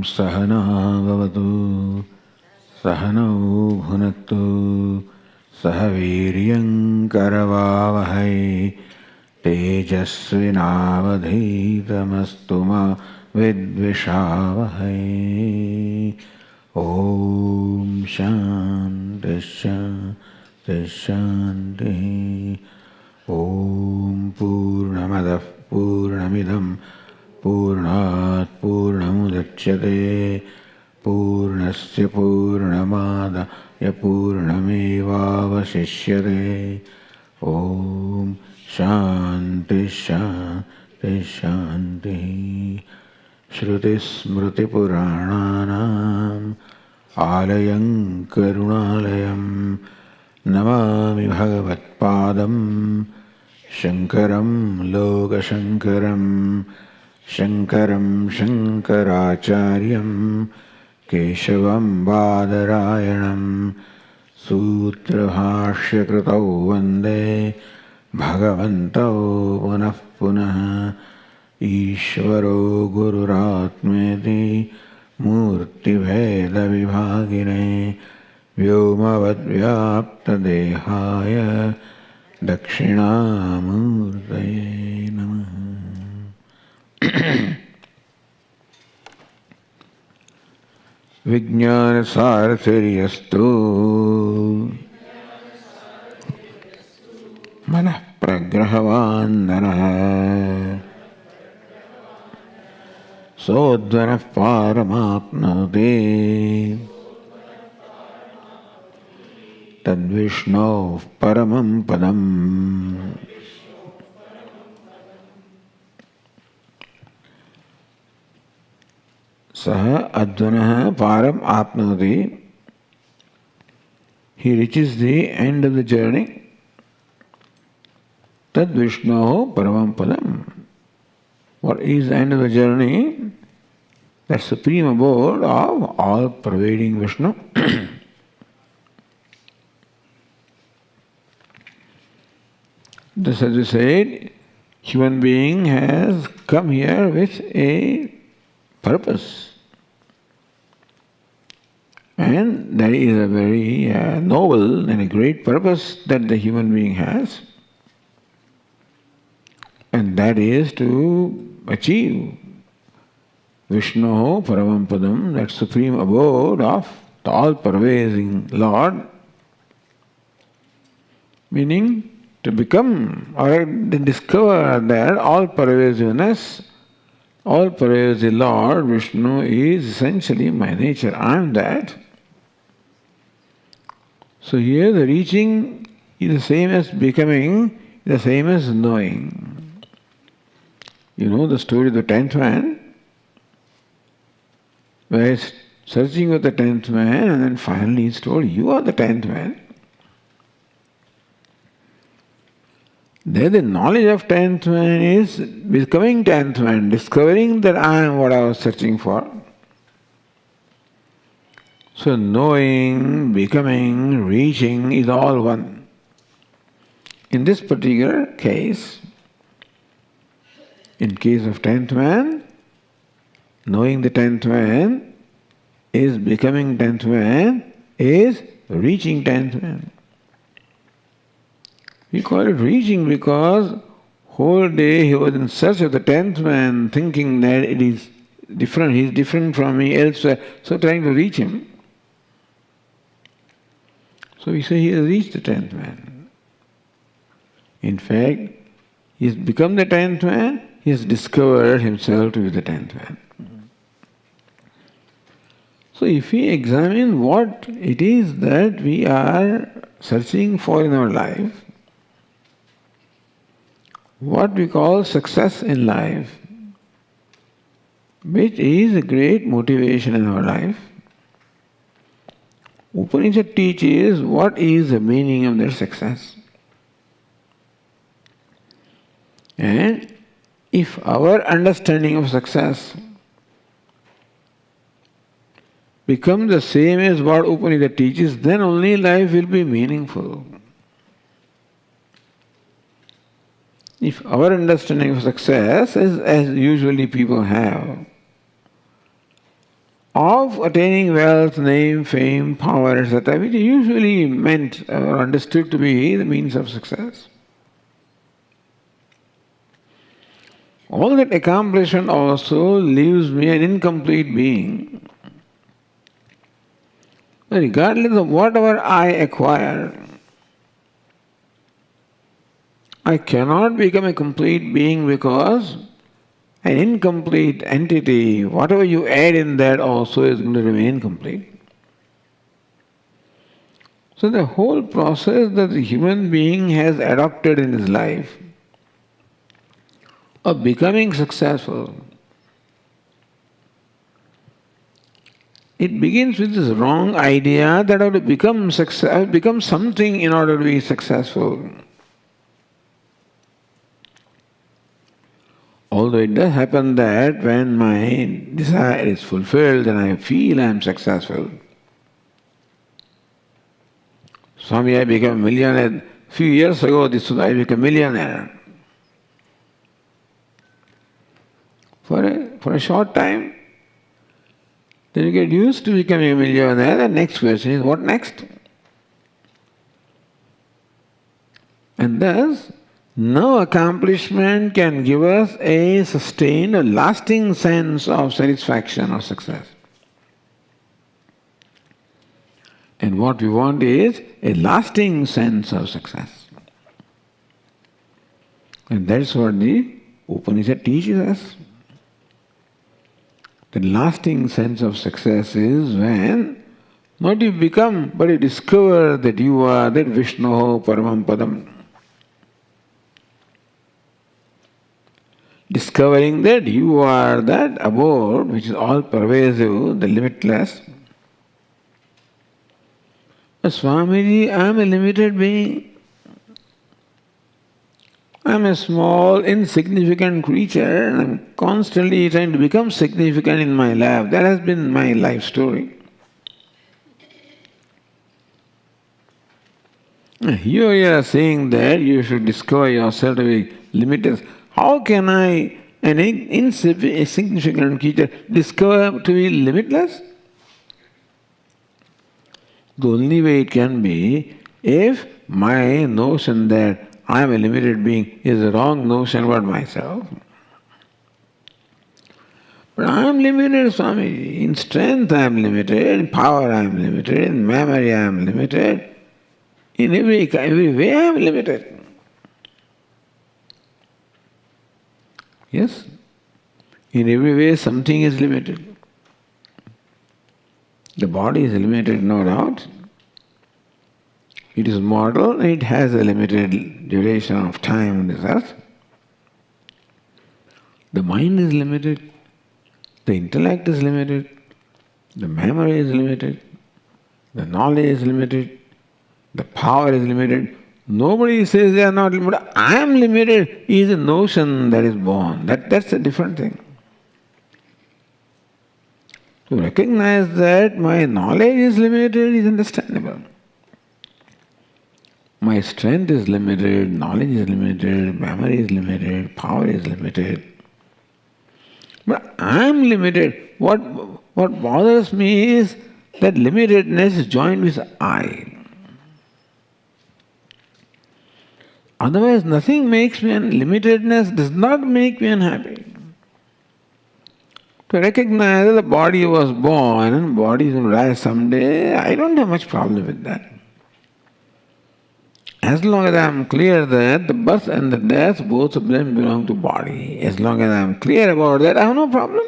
सहना भवतु सहनौ भुनक्तु सह वीर्यं करवावहै तेजस्विनावधीतमस्तु मा विद्विषावहै। ॐ शान्ति शान्ति शान्तिः। ॐ पूर्णमदः पूर्णमिदं पूर्णात् पूर्णमुदच्यते पूर्णस्य पूर्णमादाय पूर्णमेवावशिष्यते। ॐ शान्ति शान्ति शान्तिः। श्रुतिस्मृतिपुराणानाम् आलयं करुणालयं नमामि भगवत्पादं शङ्करं लोकशङ्करं शङ्करं शङ्कराचार्यं केशवं बादरायणं सूत्रभाष्यकृतौ वन्दे भगवन्तौ पुनः पुनः। ईश्वरो गुरुरात्मेति मूर्तिभेदविभागिने व्योमवद्व्याप्तदेहाय दक्षिणामूर्तये नमः। विज्ञानसारथिर्यस्तु मनः प्रग्रहवान् नरः सोऽध्वनः पारमाप्नोति तद्विष्णोः परमं पदम्। सः अध्वनः पारम आपनोति. He reaches the end of the journey. Tad Vishnoho paramam padam. What is the end of the journey? That supreme abode of all pervading Vishnu. Just as we said, human being has come here with a purpose. And that is a very noble and a great purpose that the human being has. And that is to achieve Vishnu Paramam Padam, that supreme abode of the all-pervading Lord. Meaning to become or to discover that all-pervasiveness, all-pervasive Lord Vishnu is essentially my nature. I am that. So here the reaching is the same as becoming, the same as knowing. You know the story of the 10th man, where he's searching for the 10th man and then finally he's told, you are the 10th man. There the knowledge of 10th man is becoming 10th man, discovering that I am what I was searching for. So knowing, becoming, reaching is all one. In this particular case, in case of 10th man, knowing the 10th man is becoming 10th man, is reaching 10th man. We call it reaching because whole day he was in search of the 10th man, thinking that it is different, he is different from me elsewhere, so trying to reach him. So we say he has reached the 10th man. In fact, he has become the 10th man, he has discovered himself to be the 10th man. So if we examine what it is that we are searching for in our life, what we call success in life, which is a great motivation in our life, Upanishad teaches what is the meaning of their success. And if our understanding of success becomes the same as what Upanishad teaches, then only life will be meaningful. If our understanding of success is as usually people have, of attaining wealth, name, fame, power, etc., which is usually meant or understood to be the means of success. All that accomplishment also leaves me an incomplete being. Regardless of whatever I acquire, I cannot become a complete being because an incomplete entity, whatever you add in that also is going to remain complete. So the whole process that the human being has adopted in his life of becoming successful, it begins with this wrong idea that I have to become something in order to be successful. Although it does happen that when my desire is fulfilled and I feel I am successful. Swami, I became a millionaire. A few years ago, I became a millionaire. For a short time, then you get used to becoming a millionaire. The next question is, what next? And thus, no accomplishment can give us a sustained or lasting sense of satisfaction or success. And what we want is a lasting sense of success. And that's what the Upanishad teaches us. The lasting sense of success is when not you become, but you discover that you are that Vishnu Paramam Padam. Discovering that you are that abode which is all pervasive, the limitless. Swamiji, I am a limited being. I am a small, insignificant creature and I am constantly trying to become significant in my life. That has been my life story. Here you are saying that you should discover yourself to be limited. How can I, an insignificant creature, discover to be limitless? The only way it can be if my notion that I am a limited being is a wrong notion about myself. But I am limited, Swami. In strength I am limited, in power I am limited, in memory I am limited, in every way I am limited. Yes? In every way something is limited. The body is limited, no doubt. It is mortal, it has a limited duration of time on this earth. The mind is limited, the intellect is limited, the memory is limited, the knowledge is limited, the power is limited. Nobody says they are not limited. I am limited is a notion that is born. That's a different thing. To recognize that my knowledge is limited is understandable. My strength is limited, knowledge is limited, memory is limited, power is limited. But I am limited. What bothers me is that limitedness is joined with I. Otherwise, nothing makes me limitedness does not make me unhappy. To recognize that the body was born and body is going to die someday, I don't have much problem with that. As long as I am clear that the birth and the death, both of them belong to body, as long as I am clear about that, I have no problem.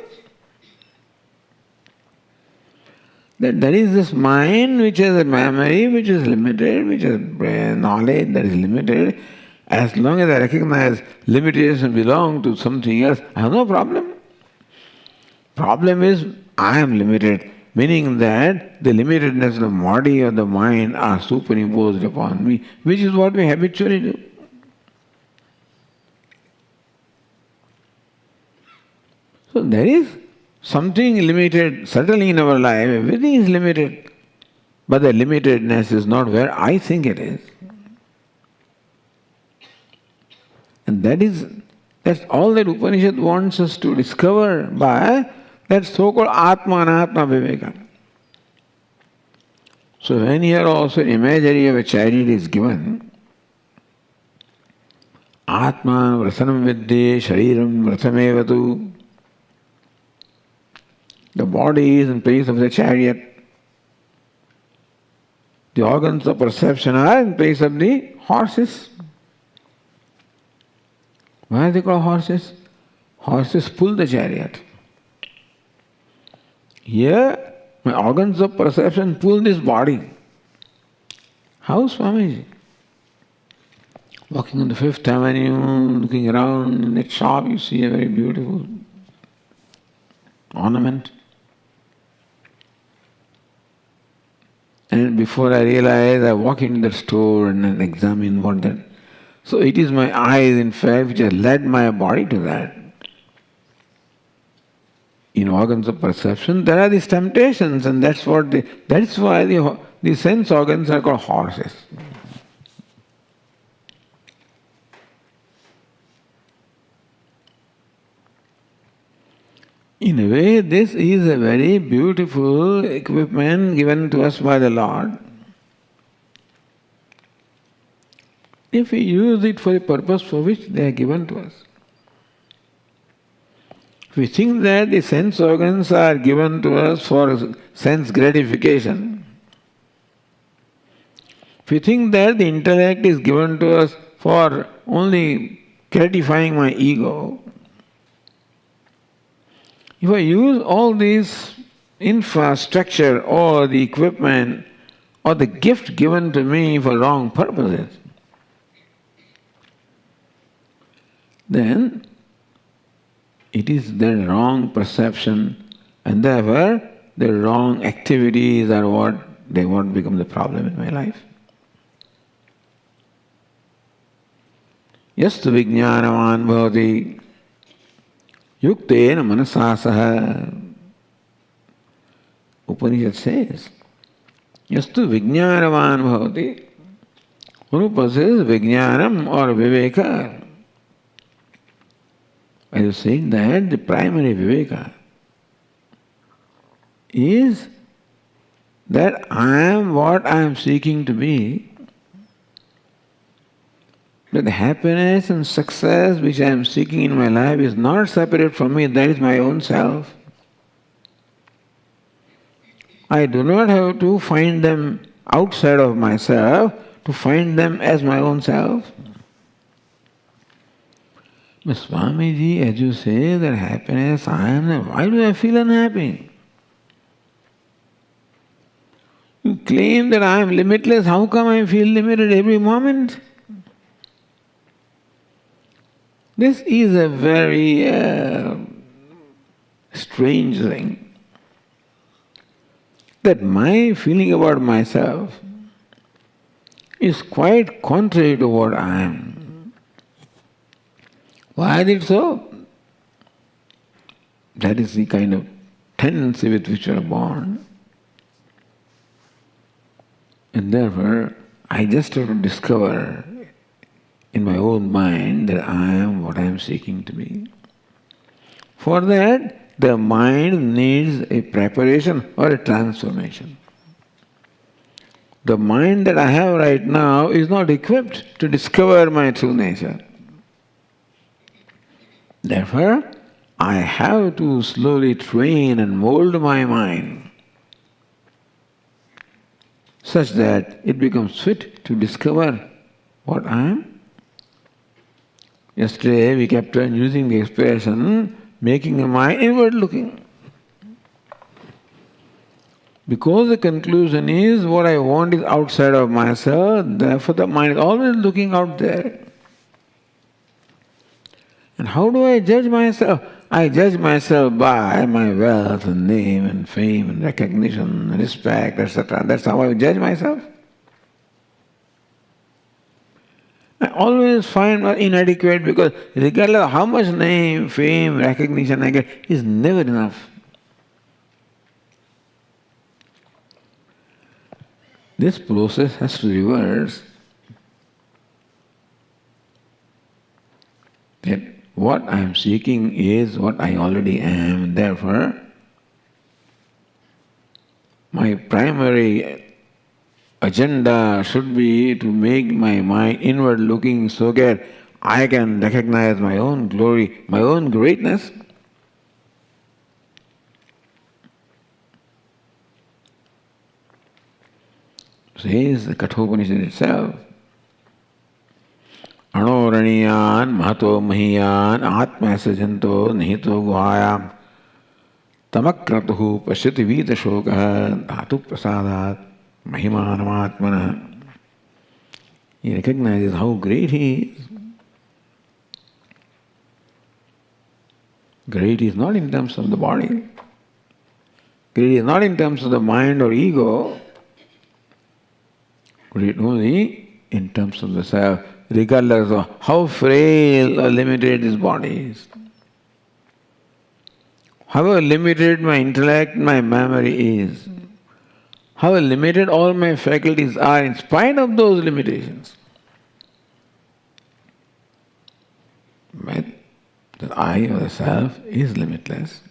That there is this mind which has a memory which is limited, which has knowledge that is limited. As long as I recognize limitation belong to something else, I have no problem. Problem is, I am limited, meaning that the limitedness of the body or the mind are superimposed upon me, which is what we habitually do. So there is something limited, certainly in our life, everything is limited, but the limitedness is not where I think it is. And that's all that Upanishad wants us to discover by That's so-called Atma Anatma Viveka. So when here also imagery of a chariot is given, Atma Vrasanam Vidde Shariram Vrasamevatu. The body is in place of the chariot. The organs of perception are in place of the horses. Why are they called horses? Horses pull the chariot. Here, my organs of perception pull this body. How, Swamiji? Walking on the Fifth Avenue, looking around in that shop, you see a very beautiful ornament. And before I realize, I walk into the store and then examine what that. So it is my eyes, in fact, which have led my body to that. In organs of perception, there are these temptations, and that's why the sense organs are called horses. In a way, this is a very beautiful equipment given to us by the Lord. If we use it for the purpose for which they are given to us. If we think that the sense organs are given to us for sense gratification, if we think that the intellect is given to us for only gratifying my ego, if I use all this infrastructure or the equipment or the gift given to me for wrong purposes, then it is the wrong perception, and therefore the wrong activities are what become the problem in my life. Yastu vijñānavan bhavati yuktena manasasaha. Upaniṣad says, Yastu vijñānavan bhavati. Urupa says vijñānam or viveka. I was saying that the primary viveka is that I am what I am seeking to be, that the happiness and success which I am seeking in my life is not separate from me, that is my own self. I do not have to find them outside of myself to find them as my own self. But Swamiji, as you say that happiness, why do I feel unhappy? You claim that I am limitless, how come I feel limited every moment? This is a very strange thing. That my feeling about myself is quite contrary to what I am. Why is it so? That is the kind of tendency with which we are born. And therefore, I just have to discover in my own mind that I am what I am seeking to be. For that, the mind needs a preparation or a transformation. The mind that I have right now is not equipped to discover my true nature. Therefore, I have to slowly train and mold my mind such that it becomes fit to discover what I am. Yesterday we kept on using the expression, making the mind inward looking. Because the conclusion is what I want is outside of myself, therefore the mind is always looking out there. And how do I judge myself? I judge myself by my wealth and name and fame and recognition and respect, etc. That's how I judge myself. I always find myself inadequate because regardless of how much name, fame, recognition I get, is never enough. This process has to reverse. That what I am seeking is what I already am, and therefore My primary agenda should be to make my mind inward looking so that I can recognize my own glory, my own greatness. Says the Kaṭha Upaniṣad itself. Anoraniyan mahato mahiyan atmasajanto nihito guhayam tamakratuhu pashyati vitashokaha dhatu prasadat mahimanamatmana. He recognizes how great he is. Great is not in terms of the body. Great is not in terms of the mind or ego. Great only in terms of the self, regardless of how frail or limited this body is. However limited my intellect, my memory is, how limited all my faculties are in spite of those limitations. But the I or the self is limitless.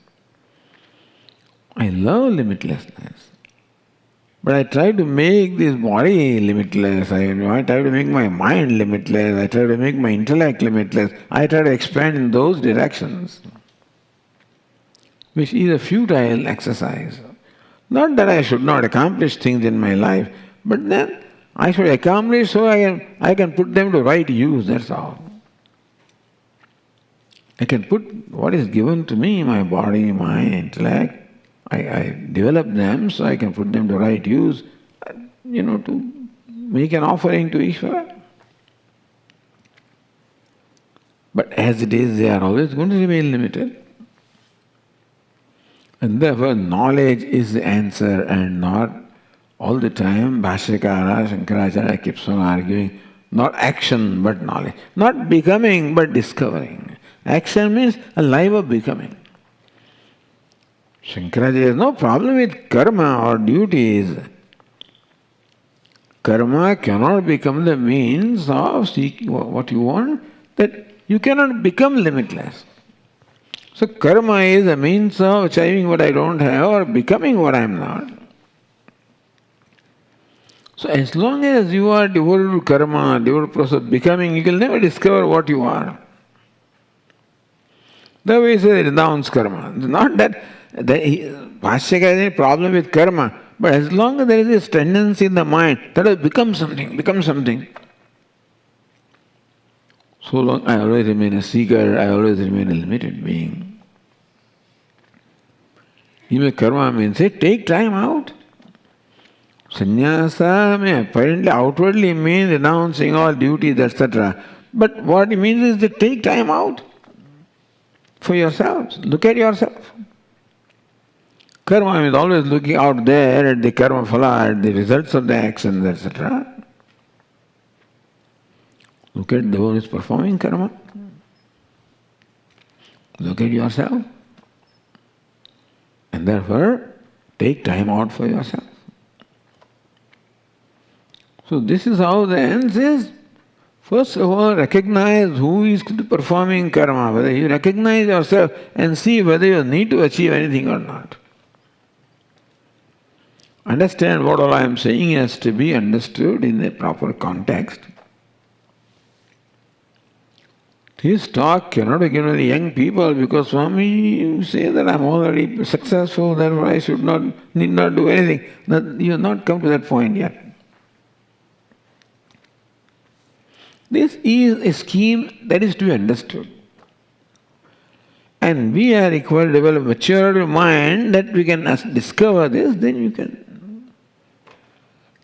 I love limitlessness. But I try to make this body limitless. I try to make my mind limitless. I try to make my intellect limitless. I try to expand in those directions, which is a futile exercise. Not that I should not accomplish things in my life, but then I should accomplish so I can put them to right use, that's all. I can put what is given to me, my body, my intellect, I develop them so I can put them to right use, to make an offering to Ishvara. But as it is, they are always going to remain limited. And therefore, knowledge is the answer and not all the time. Bhashyakara, Shankaracharya keeps on arguing, not action but knowledge. Not becoming but discovering. Action means a life of becoming. Shankaracharya has no problem with karma or duties. Karma cannot become the means of seeking what you want, that you cannot become limitless. So karma is a means of achieving what I don't have or becoming what I am not. So as long as you are devoted to karma, devoted to the process of becoming, you will never discover what you are. The way he says renounce karma. Not that Bhashyaka has any problem with karma, but as long as there is this tendency in the mind that will become something. So long I always remain a seeker, I always remain a limited being. Even karma means take time out. Sannyasa may apparently outwardly mean renouncing all duties, etc. But what it means is to take time out for yourselves. Look at yourself. Karma is always looking out there at the karma phala, at the results of the actions, etc. Look at the one who is performing karma. Look at yourself. And therefore, take time out for yourself. So this is how the end is. First of all, recognize who is performing karma, whether you recognize yourself and see whether you need to achieve anything or not. Understand what all I am saying has to be understood in a proper context. His talk cannot be given to young people because Swami, you say that I am already successful, therefore I need not do anything. You have not come to that point yet. This is a scheme that is to be understood. And we are required to develop maturity of mind that we can discover this, then you can.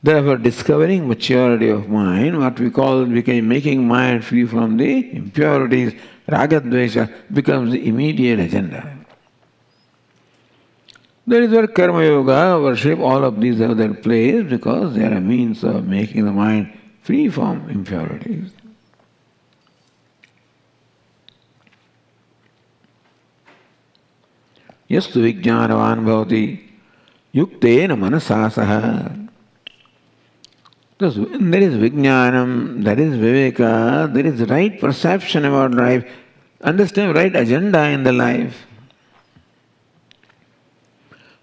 Therefore, discovering maturity of mind, what we call making mind free from the impurities, raga-dvesha, becomes the immediate agenda. That is where karma yoga, worship, all of these have their place because they are a means of making the mind free from impurities. Yastu vijnanavan bhavati yuktena manasasaha. There is vijnanam, there is viveka, there is right perception about life, understand right agenda in the life.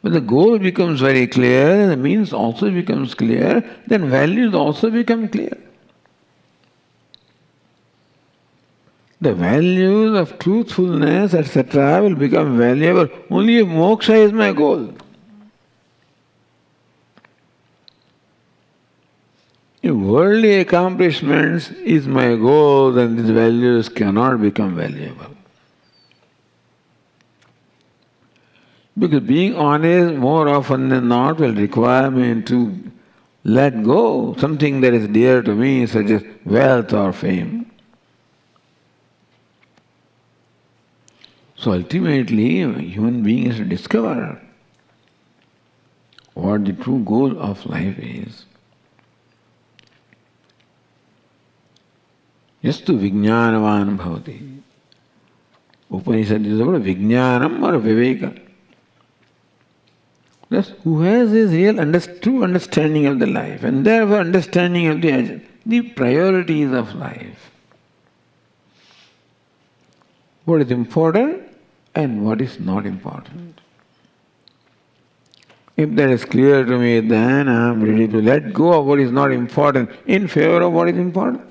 When the goal becomes very clear, the means also becomes clear, then values also become clear. The values of truthfulness, etc., will become valuable only if moksha is my goal. If worldly accomplishments is my goal, then these values cannot become valuable. Because being honest more often than not will require me to let go something that is dear to me, such as wealth or fame. So ultimately, a human being has to discover what the true goal of life is. Yastu vijnanavan bhavati. Upaniṣad is about vijnanam or viveka. That's who has his real true understanding of the life, and therefore understanding of the priorities of life. What is important and what is not important. If that is clear to me, then I am ready to let go of what is not important in favor of what is important.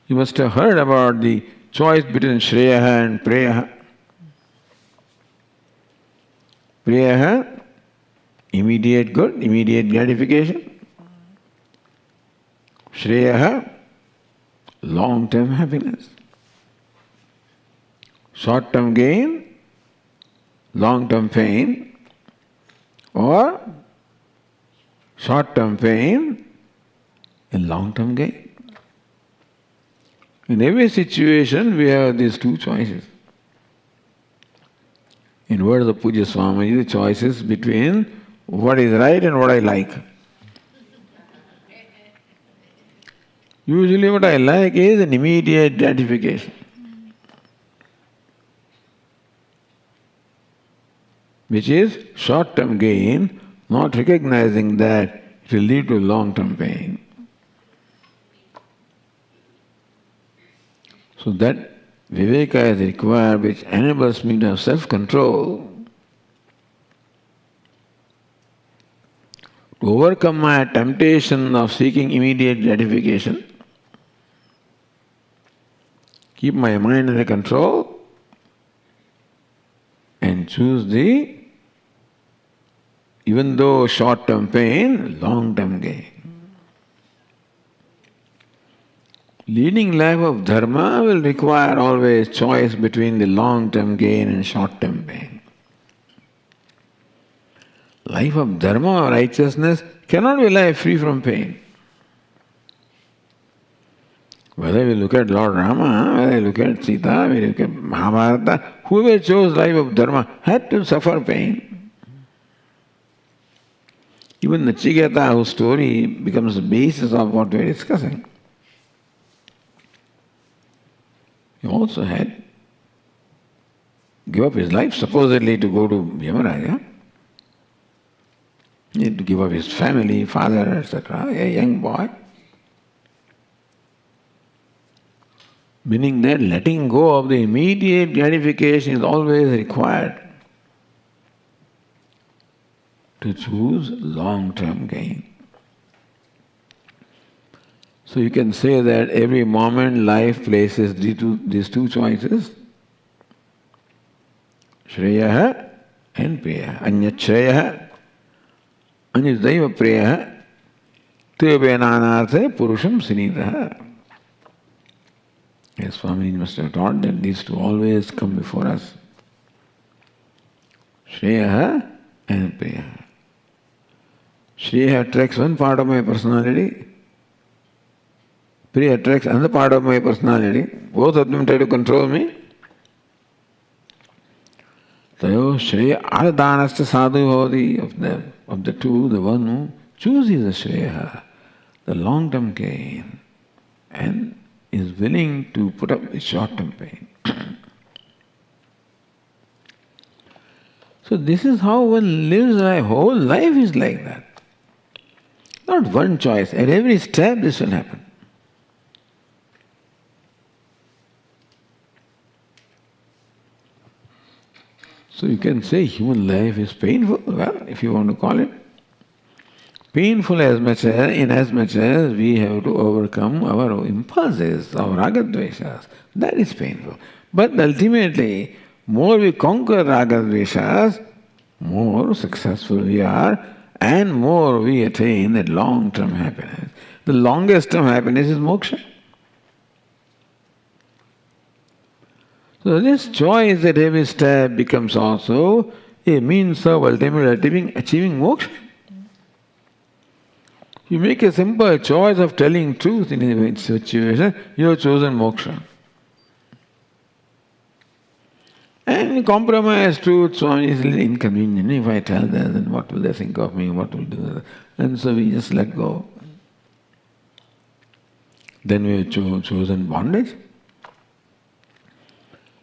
You must have heard about the choice between Shreyaha and Preyaha. Preyaha, immediate good, immediate gratification. Shreyaha, long-term happiness. Short-term gain, long-term pain, or short-term pain and long-term gain. In every situation, we have these two choices. In words of Puja Swami, the choices between what is right and what I like. Usually what I like is an immediate gratification, which is short-term gain, not recognizing that it will lead to long-term pain. So that viveka is required, which enables me to have self-control, to overcome my temptation of seeking immediate gratification, keep my mind under control, and choose the, even though short-term pain, long-term gain. Leading life of dharma will require always choice between the long-term gain and short-term pain. Life of dharma or righteousness cannot be life free from pain. Whether we look at Lord Rama, whether we look at Sita, we look at Mahabharata, whoever chose life of dharma had to suffer pain. Even Nachiketa, whose story becomes the basis of what we are discussing, he also had give up his life supposedly to go to Yamaraja. He had to give up his family, father, etc., a young boy. Meaning that letting go of the immediate gratification is always required to choose long-term gain. So you can say that every moment life places these two choices, Shreyaha and Preyaha. Anyat Shreyaha, Anyat Daiva Preyaha, Tevenanarthe Purusham Sinitaha. Yes, Swami must have taught that these two always come before us. Shreyaha and Preyaha. Shreya attracts one part of my personality, Priya attracts another part of my personality. Both of them try to control me. Tayo Shreya Ardhanasta Sadhu Bhavati. Of the two, the one who chooses the Shreya, the long-term gain, and is willing to put up with short-term pain. So this is how one lives life. Whole life is like that. Not one choice. At every step this will happen. So you can say human life is painful, well, if you want to call it. Painful in as much as we have to overcome our impulses, our ragadveshas. That is painful. But ultimately, more we conquer ragadveshas, more successful we are, and more we attain that long-term happiness. The longest term happiness is moksha. So this choice at every step becomes also a means of ultimately achieving moksha. You make a simple choice of telling truth in a situation, you have chosen moksha. And compromise truth, Swami, is a little inconvenient. If I tell them, then what will they think of me, what will do? And so we just let go. Then we have chosen bondage.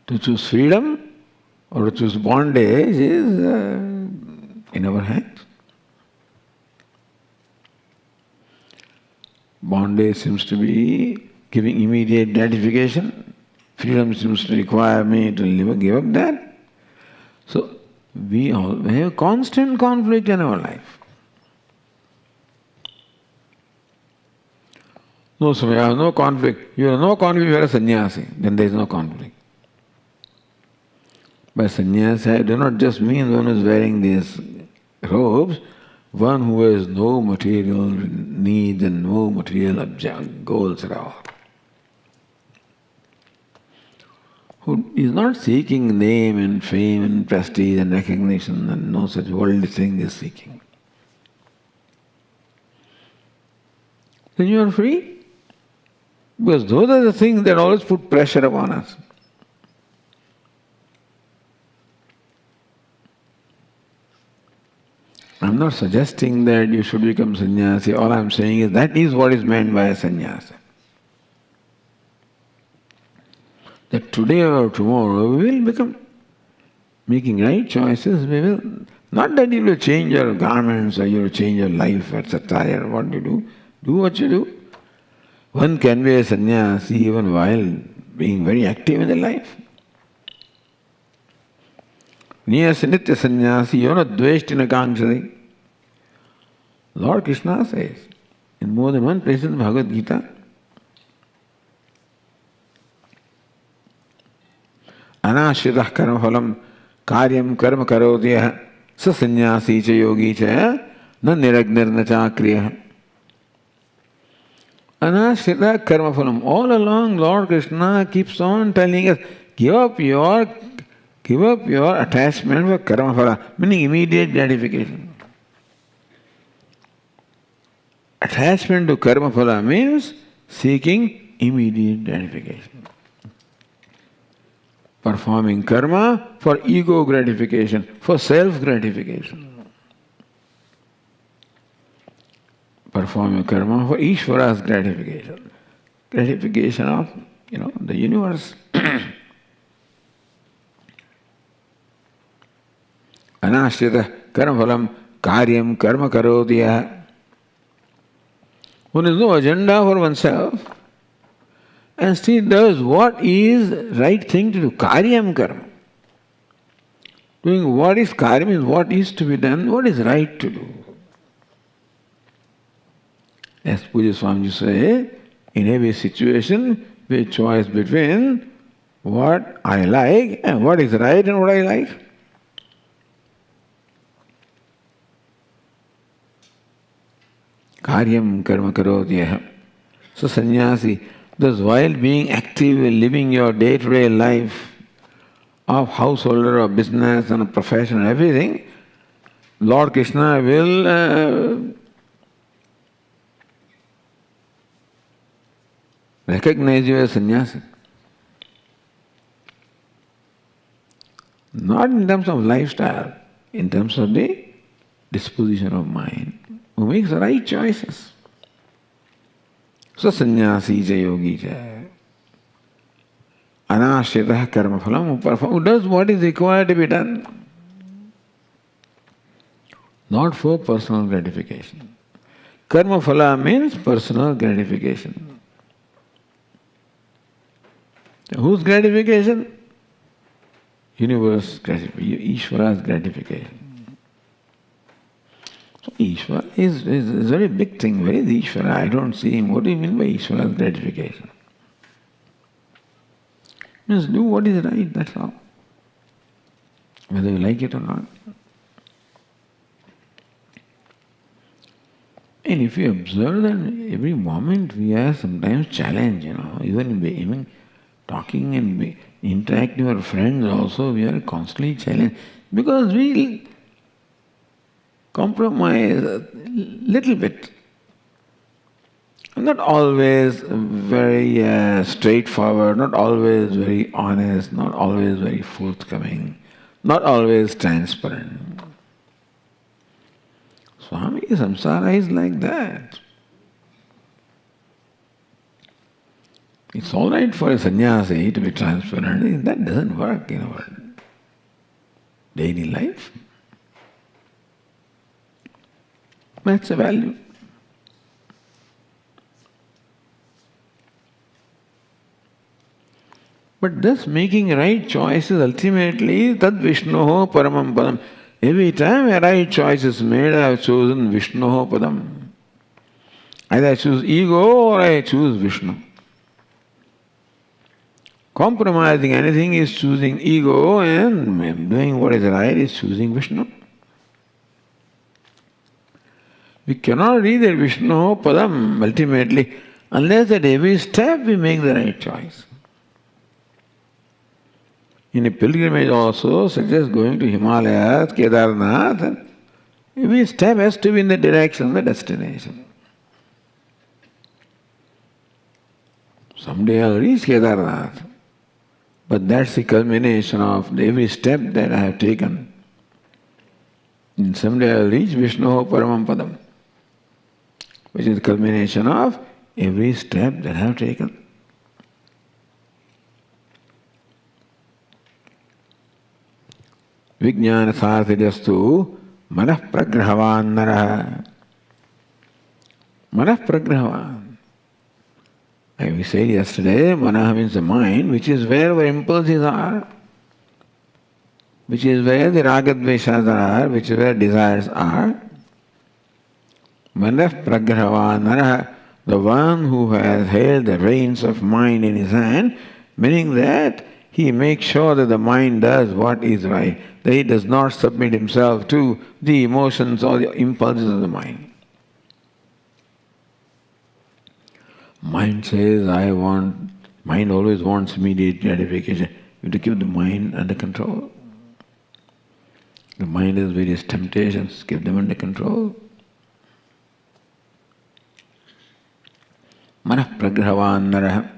To choose freedom or to choose bondage is in our hands. Bondage seems to be giving immediate gratification. Freedom seems to require me to give up that. So we all have constant conflict in our life. No, so we have no conflict. You have no conflict, you are a sannyasi. Then there is no conflict. By sannyasi, I do not just mean one who is wearing these robes, one who has no material needs and no material goals at all. Who is not seeking name and fame and prestige and recognition, and no such worldly thing is seeking. Then you are free. Because those are the things that always put pressure upon us. I'm not suggesting that you should become sannyasi. All I'm saying is that is what is meant by a sannyasi. That today or tomorrow we will become making right choices. We will not that you will change your garments or you will change your life, etc. What you do, do what you do. One can be a sannyasi even while being very active in the life. Niyasi nitya sannyasi yona dveshtina kankshati. Lord Krishna says in more than one place in the Bhagavad Gita, anashritah karma phalam karyam karma karodhyah sa sannyasi cha yogi cha na niragnir na chakriyah. Anashritah karma phalam. All along Lord Krishna keeps on telling us, give up your attachment for karma phala, meaning immediate gratification. Attachment to karma phala means seeking immediate gratification. Performing karma for ego gratification, for self gratification. Performing karma for Ishvara's gratification. Gratification of, the universe. Anashrita karma phalam karyam karma karodhyah. One has no agenda for oneself and still does what is right thing to do. Karyam karma. Doing what is karma means what is to be done, what is right to do. As Puja Swami say, in every situation we have choice between what I like and what is right and what I like. Karyam karma karodhyah. So sannyasi, thus while being active in living your day-to-day life of householder, of business and of profession and everything, Lord Krishna will recognize you as sannyasi. Not in terms of lifestyle, in terms of the disposition of mind, who makes the right choices. So sannyasi cha yogi cha. Anashritah karma phalam, who does what is required to be done. Not for personal gratification. Karma phala means personal gratification. Whose gratification? universe gratification, Ishvara's gratification. So Ishvara is a very big thing. Where is Ishvara? I don't see him. What do you mean by Ishvara's gratification? Means do what is right, that's all. Whether you like it or not. And if you observe that every moment we are sometimes challenged, even talking and interacting with our friends also, we are constantly challenged because we compromise a little bit. Not always very straightforward, not always very honest, not always very forthcoming, not always transparent. Swami, samsara is like that. It's all right for a sannyasi to be transparent. That doesn't work in our daily life. That's a value. But thus making right choices ultimately tad Vishnoho paramam padam. Every time a right choice is made, I have chosen Vishnoho padam. Either I choose ego or I choose Vishnu. Compromising anything is choosing ego, and doing what is right is choosing Vishnu. We cannot reach that Vishnu padam ultimately unless at every step we make the right choice. In a pilgrimage also, such as going to Himalayas, Kedarnath, every step has to be in the direction of the destination. Someday I'll reach Kedarnath, but that's the culmination of every step that I have taken. And someday I'll reach Vishnu Paramam Padam, which is the culmination of every step that I have taken. Vijnana sarthijastu manah pragrahavan naraha. Manah pragrahavan. Like we said yesterday, manah means the mind, which is where our impulses are, which is where the ragadveshas are, which is where desires are. Manah pragrahavan naraha, the one who has held the reins of mind in his hand, meaning that he makes sure that the mind does what is right, that he does not submit himself to the emotions or the impulses of the mind. Mind says, mind always wants immediate gratification. You have to keep the mind under control. The mind has various temptations, keep them under control. Manah pragrahavan naraha.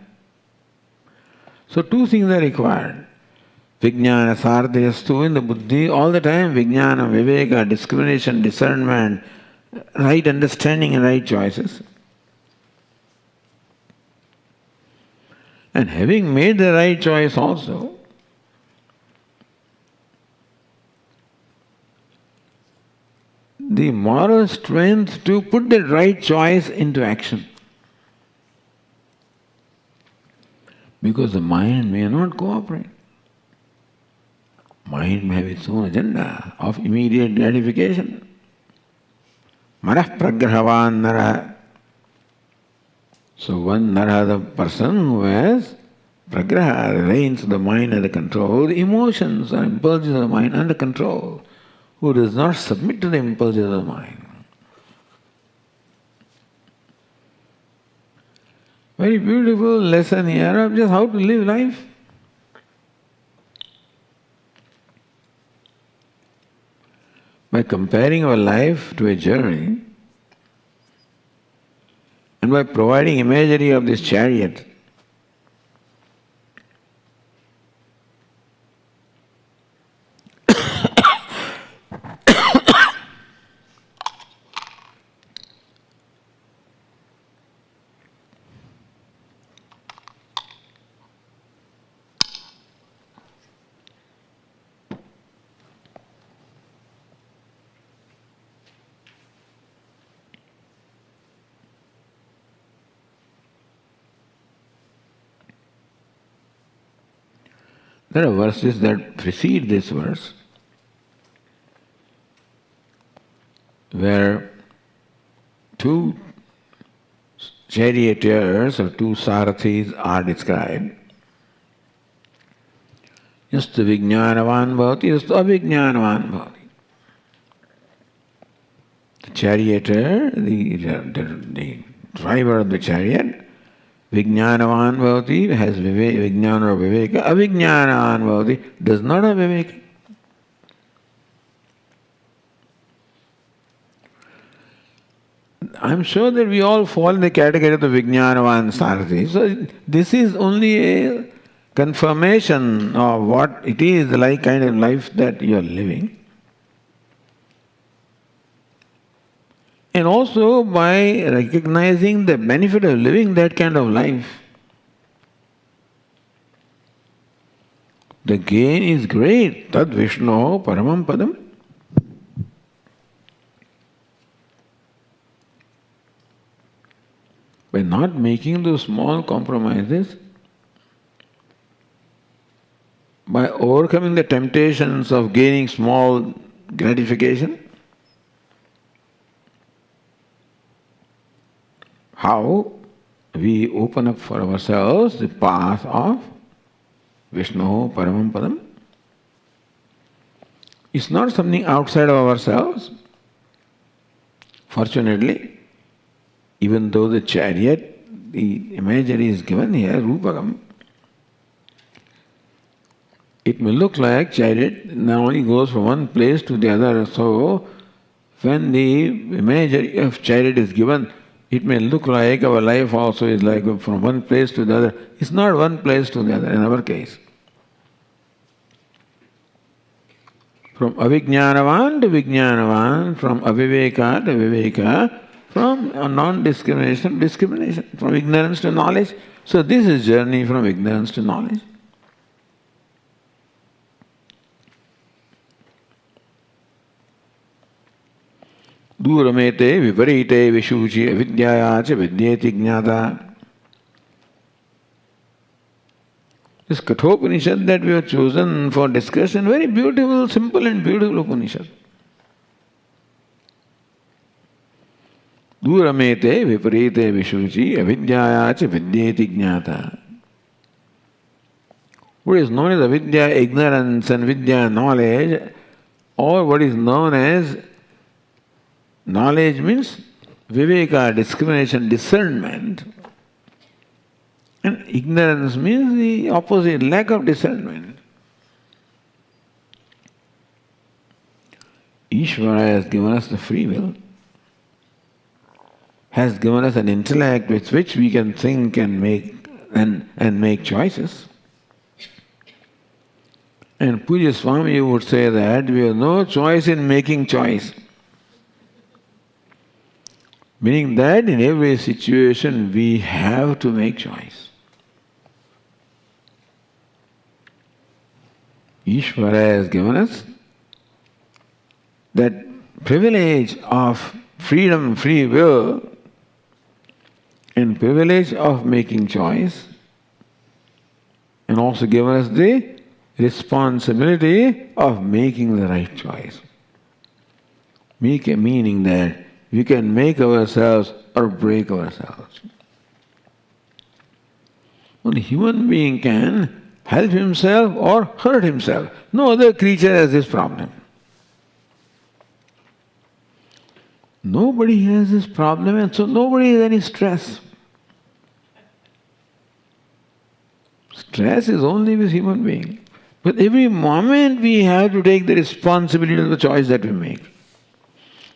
So two things are required. Vijnana sarthayastu in the buddhi, all the time vijnana, viveka, discrimination, discernment, right understanding and right choices. And having made the right choice also, the moral strength to put the right choice into action. Because the mind may not cooperate. Mind may have its own agenda of immediate gratification. Manah pragrahavan naraha. So one naraha, the person who has pragraha, reins the mind under control, the emotions or impulses of the mind under control, who does not submit to the impulses of the mind. Very beautiful lesson here of just how to live life. By comparing our life to a journey and by providing imagery of this chariot, There are verses that precede this verse where two charioteers or two sarathis are described. Yastu vijnanavan bhavati, yastu avijnanavan bhavati. The charioteer, the driver of the chariot, vijnanavan bhavati, has vijnana or viveka. Avijnanavan bhavati does not have viveka. I'm sure that we all fall in the category of the vijnanavan sarathi. So this is only a confirmation of what it is, the like kind of life that you are living. And also by recognizing the benefit of living that kind of life, the gain is great. Tad Vishnu Paramam Padam. By not making those small compromises, by overcoming the temptations of gaining small gratification, how we open up for ourselves the path of Vishnu Paramam Padam. It's not something outside of ourselves. Fortunately, even though the chariot, the imagery is given here, Rupakam, it may look like chariot not only goes from one place to the other. So, when the imagery of chariot is given, it may look like our life also is like from one place to the other. It's not one place to the other in our case. From avijnanavan to vijnanavan, from aviveka to viveka, from non-discrimination to discrimination, from ignorance to knowledge. So this is journey from ignorance to knowledge. Duramete viparite vishuchi avidyaya cha vidyeti jnata. This Kaṭha that we have chosen for discussion, very beautiful, simple and beautiful Upanishad. Duramete viparite vishuchi avidyaya cha vidyeti jnata. What is known as avidya, ignorance, and vidya, knowledge, or what is known as knowledge means viveka, discrimination, discernment. And ignorance means the opposite, lack of discernment. Ishvara has given us the free will, has given us an intellect with which we can think and make choices. And Puja Swami would say that we have no choice in making choice. Meaning that in every situation we have to make choice. Ishvara has given us that privilege of freedom, free will, and privilege of making choice, and also given us the responsibility of making the right choice. Meaning that we can make ourselves or break ourselves. Only human being can help himself or hurt himself. No other creature has this problem. Nobody has this problem, and so nobody has any stress. Stress is only with human being. But every moment we have to take the responsibility of the choice that we make.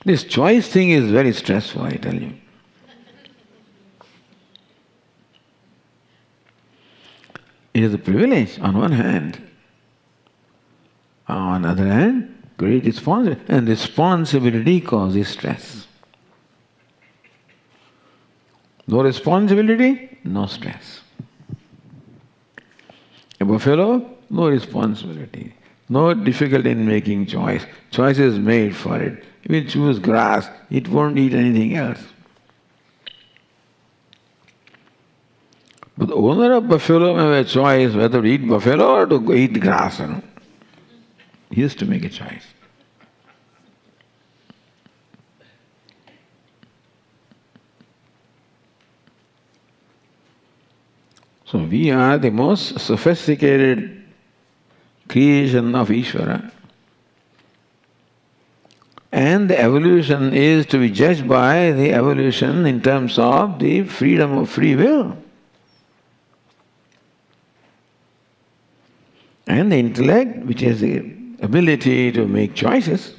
This choice thing is very stressful, I tell you. It is a privilege on one hand. On the other hand, great responsibility. And responsibility causes stress. No responsibility, no stress. A buffalo, no responsibility. No difficulty in making choice. Choice is made for it. It will choose grass, it won't eat anything else. But the owner of buffalo may have a choice whether to eat buffalo or to eat grass. He used to make a choice. So we are the most sophisticated creation of Ishvara. And the evolution is to be judged by the evolution in terms of the freedom of free will. And the intellect, which has the ability to make choices.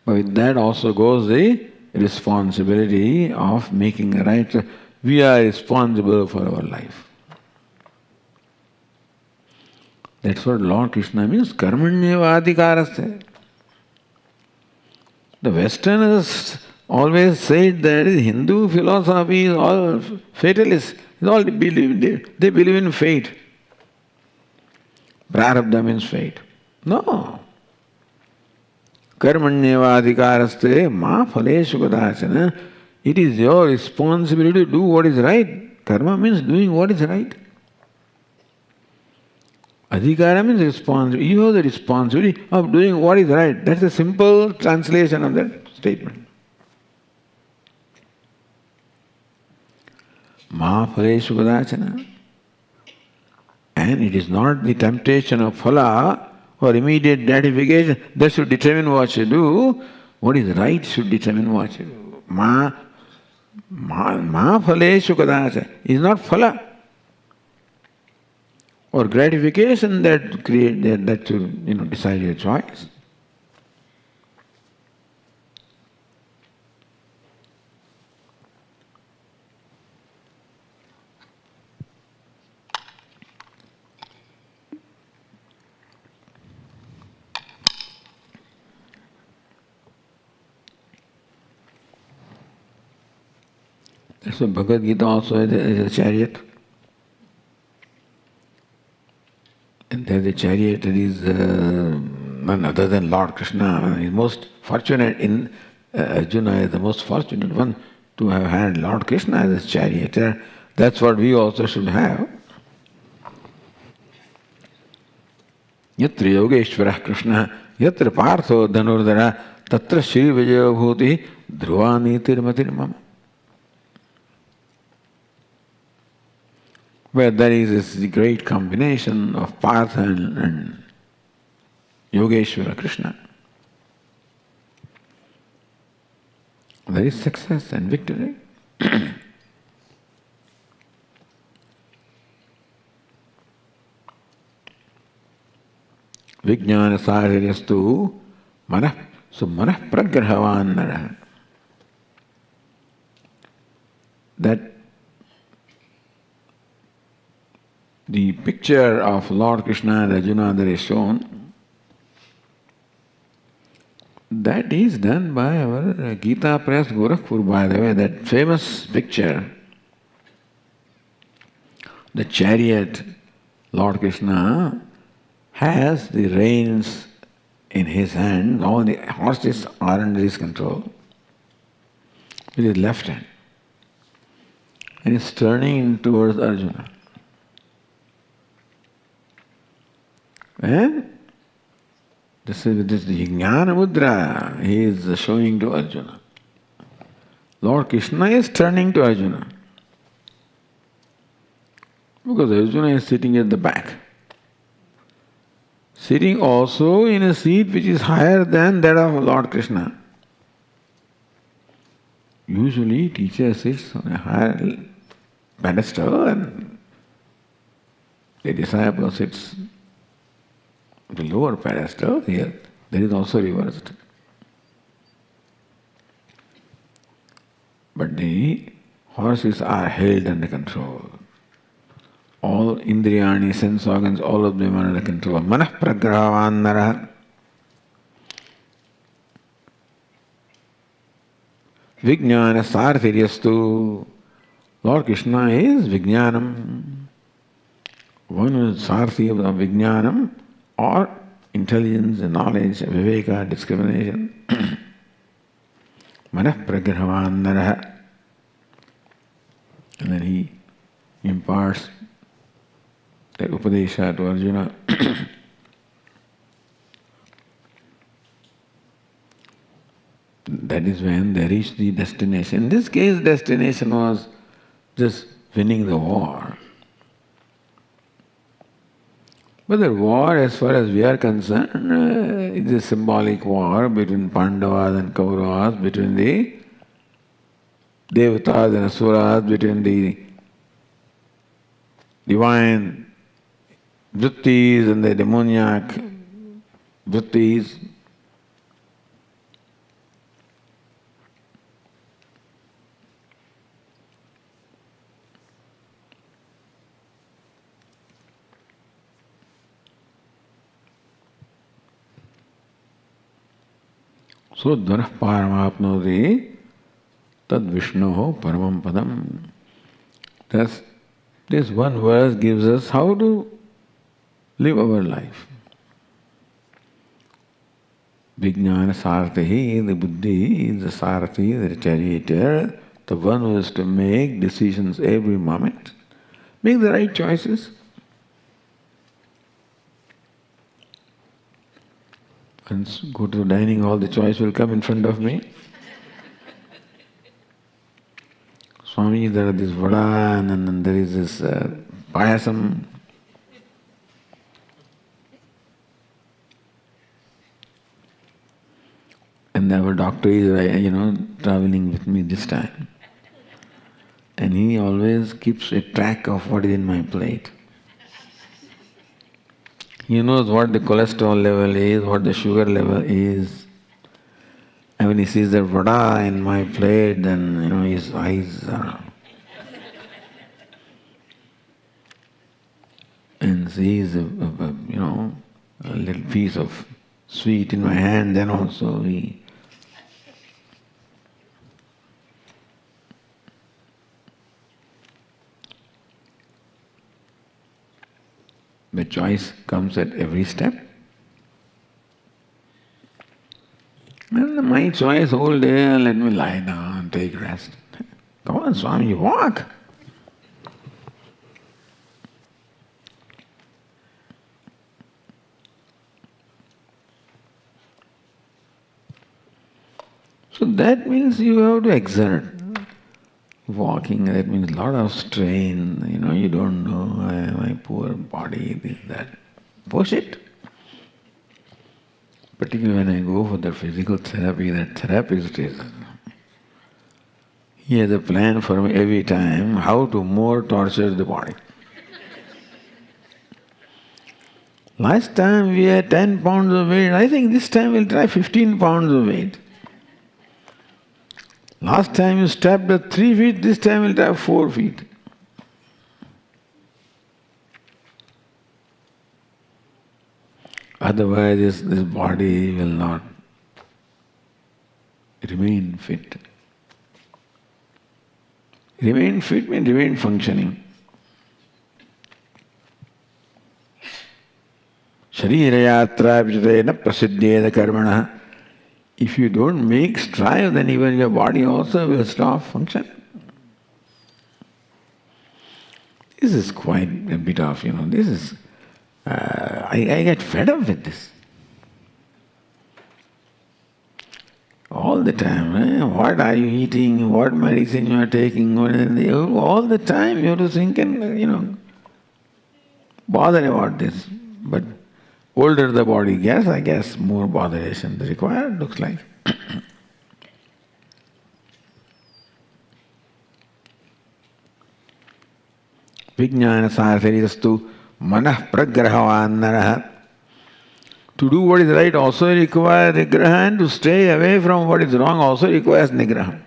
But with that also goes the responsibility of making the right choice. We are responsible for our life. That's what Lord Krishna means, karmanyeva adhikaraste. The Westerners always said that Hindu philosophy is all fatalist. They believe in fate. Prarabdha means fate. No. Karmanyeva adhikaraste ma phaleshu kadachana. It is your responsibility to do what is right. Karma means doing what is right. Adhikara means responsibility. You have the responsibility of doing what is right. That's a simple translation of that statement. Ma phaleshu kadachana. And it is not the temptation of phala or immediate gratification that should determine what you do. What is right should determine what you do. Ma phaleshu kadachana is not phala or gratification that create that should decide your choice. That's why Bhagavad Gita also is a chariot. And there's a chariot that is none other than Lord Krishna. He is most fortunate in Arjuna is the most fortunate one to have had Lord Krishna as his charioteer. That's what we also should have. Yatra yogeshwarah Krishna, yatra partho dhanurdhara, tatra shri vijayo bhuti dhruvanitir matir. Where there is this great combination of Partha and Yogeshwara Krishna. There is success and victory. Vijnana saryastu manah pragrahavan nara. That the picture of Lord Krishna and Arjuna that is shown, that is done by our Gita Press Gorakhpur, by the way, that famous picture. The chariot, Lord Krishna has the reins in his hand, all the horses are under his control, with his left hand. And he's turning towards Arjuna. And this is the Jnana Mudra he is showing to Arjuna. Lord Krishna is turning to Arjuna. Because Arjuna is sitting at the back. Sitting also in a seat which is higher than that of Lord Krishna. Usually teacher sits on a higher pedestal and the disciple sits the lower pedestal. Here there is also reversed. But the horses are held under control. All indriyani, sense organs, all of them are under control. Manah pragrahavan nara. Vijnana sarthiryastu. Lord Krishna is Vijnanam. One is Sarthi of Vijnanam, or intelligence and knowledge, viveka, discrimination. Manah pragrahavan nara. then he imparts that Upanishad to Arjuna. That is when they reach the destination. In this case, destination was just winning the war. But the war, as far as we are concerned, is a symbolic war between Pandavas and Kauravas, between the Devatas and Asuras, between the divine vrittis and the demoniac vrittis. So dvanah paramapnoti tad Vishnoho paramam padam. Thus, this one verse gives us how to live our life. Vijnana saratihi, the buddhi is the sarati, the charioteer, the one who is to make decisions every moment, make the right choices. Once go to the dining hall, the choice will come in front of me. Swami, there are this vada and then there is this payasam. And our doctor is, traveling with me this time. And he always keeps a track of what is in my plate. He knows what the cholesterol level is, what the sugar level is. And when he sees the vada in my plate, then his eyes and sees a little piece of sweet in my hand, then also he the choice comes at every step. And my choice whole day, let me lie down, take rest. Come on, Swami, walk. So that means you have to exert. Walking, that means a lot of strain, you don't know, my poor body, this, that. Push it. Particularly when I go for the physical therapy, that therapist he has a plan for me every time how to more torture the body. Last time we had 10 pounds of weight, I think this time we'll try 15 pounds of weight. Last time you stepped at 3 feet, this time we'll try 4 feet. Otherwise this body will not remain fit. Remain fit means remain functioning. Sharirayatra vijatena prasiddhena karmana. If you don't make strive, then even your body also will stop functioning. This is quite a bit of, this is, I get fed up with this. All the time, what are you eating, what medicine you are taking, all the time you have to think and, bother about this. But older the body gets, I guess more botheration is required, looks like. Vijnana sartharidastu manah pragrahavan naraha. To do what is right also requires nigraha, and to stay away from what is wrong also requires nigraha.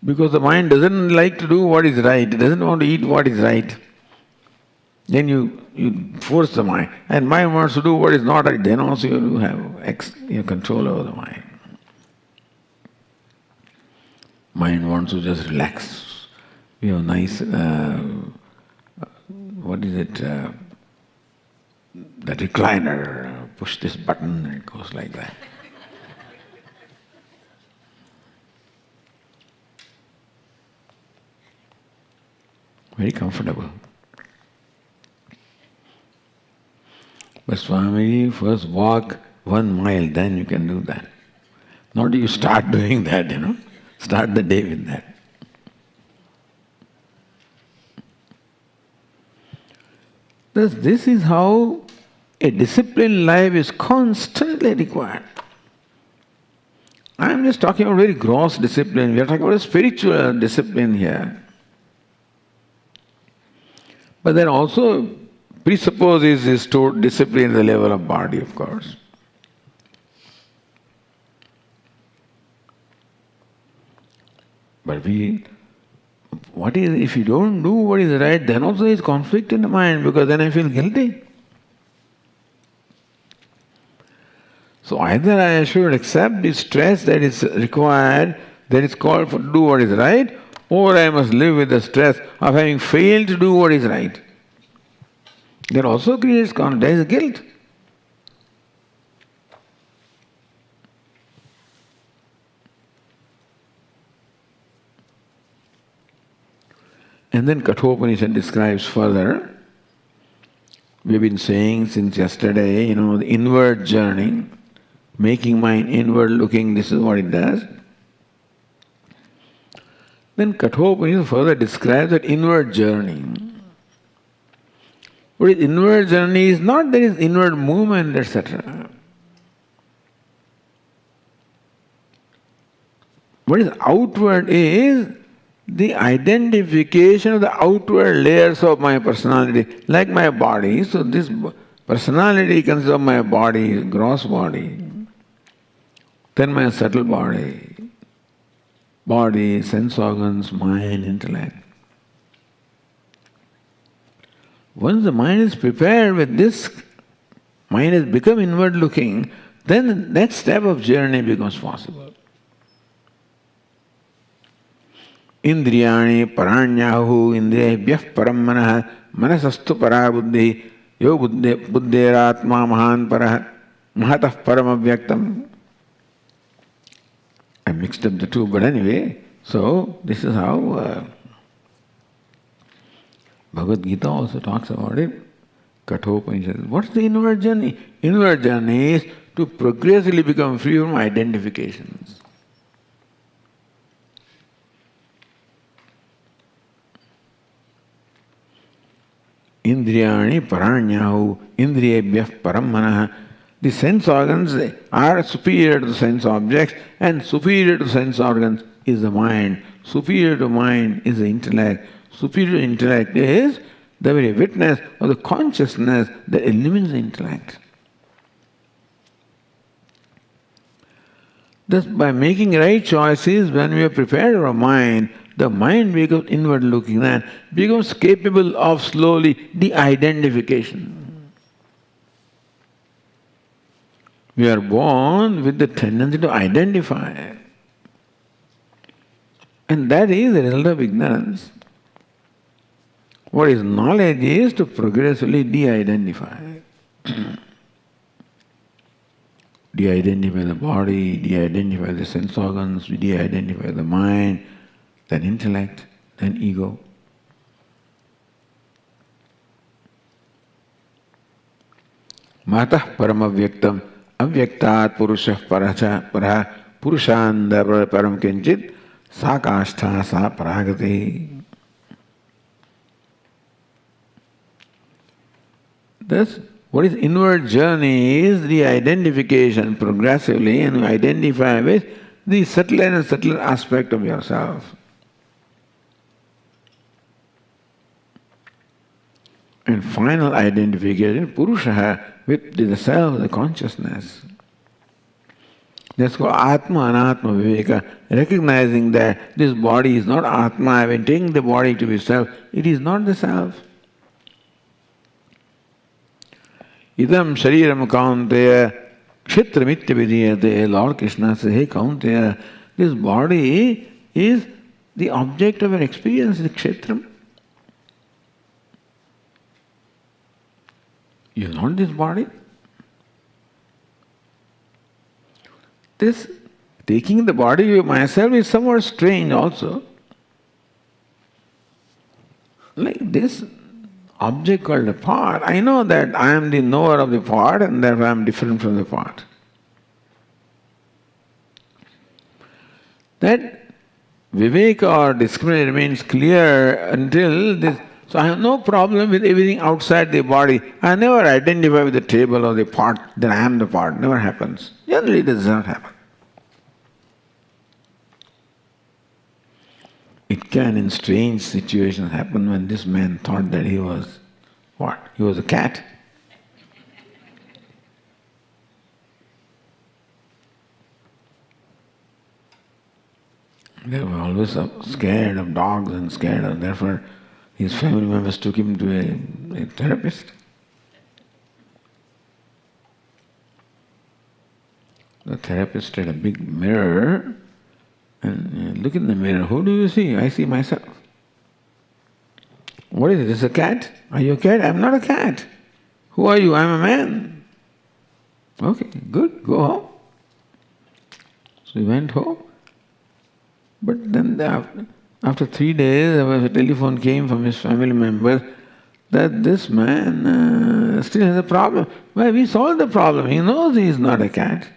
Because the mind doesn't like to do what is right, it doesn't want to eat what is right. Then you force the mind. And mind wants to do what is not right, then also you have control over the mind. Mind wants to just relax. You have nice, that recliner, push this button and it goes like that. very comfortable. But Swami, first walk 1 mile, then you can do that. Not you start doing that, Start the day with that. Thus, this is how a disciplined life is constantly required. I am just talking about very gross discipline. We are talking about a spiritual discipline here. But then also presupposes this discipline at the level of body, of course. But if you don't do what is right, then also there is conflict in the mind, because then I feel guilty. So either I should accept the stress that is required, that is called for to do what is right, or I must live with the stress of having failed to do what is right. That also creates conflict. There is guilt. And then Upanishad describes further. We've been saying since yesterday, the inward journey, making mind inward looking, this is what it does. Then Upanishad further describes that inward journey. What is inward journey is not there is inward movement, etc. What is outward is the identification of the outward layers of my personality, like my body. So this personality consists of my body, gross body, then my subtle body, sense organs, mind, intellect. Once the mind is prepared with this, mind has become inward looking, then the next step of journey becomes possible. Indriyani paranyahu indriyebhyah param manah manasastu para buddhi yo buddheratma mahan parah mahatah param avyaktam. I mixed up the two, but anyway, so this is how Bhagavad Gita also talks about it. Upanishad. What's the inward journey? Inward journey is to progressively become free from identifications. Indriyani paranyahu indriyebhyah param manah. The sense organs are superior to the sense objects, and superior to sense organs is the mind. Superior to mind is the intellect. Superior intellect is the very witness of the consciousness that illumines the intellect. Thus, by making right choices, when we have prepared our mind, the mind becomes inward looking and becomes capable of slowly de-identification. We are born with the tendency to identify. And that is the result of ignorance. What is knowledge is to progressively de-identify. De-identify the body, de-identify the sense organs, de-identify the mind, then intellect, then ego. Matah paramavyaktam avyaktat purushah parah purushanda param kinchit sa kashtha sa paragati. Thus, what is inward journey is the identification progressively, and you identify with the subtler and subtler aspect of yourself. And final identification, Purusha, with the self, the consciousness. That's called Atma Anatma Viveka, recognizing that this body is not Atma, I have been taking the body to be self, it is not the self. Idam shariram kaunteya kshetramitya vidiyate. Lord Krishna says, hey Kaunteya, this body is the object of an experience, the kshetram. You are not this body. This taking the body of myself is somewhat strange also. like this object called a pot, I know that I am the knower of the pot and therefore I am different from the pot. That viveka or discrimination remains clear until this. So I have no problem with everything outside the body. I never identify with the table or the pot that I am the pot. Never happens. Generally it does not happen. It can in strange situations happen when this man thought that he was what? He was a cat. They were always scared of dogs and scared of, therefore his family members took him to a therapist. The therapist had a big mirror and look in the mirror. Who do you see? I see myself. What is it? Is this a cat? Are you a cat? I'm not a cat. Who are you? I'm a man. Okay, good, go home. So he went home. But then after 3 days, a telephone came from his family members that this man still has a problem. Well, we solved the problem. He knows he is not a cat.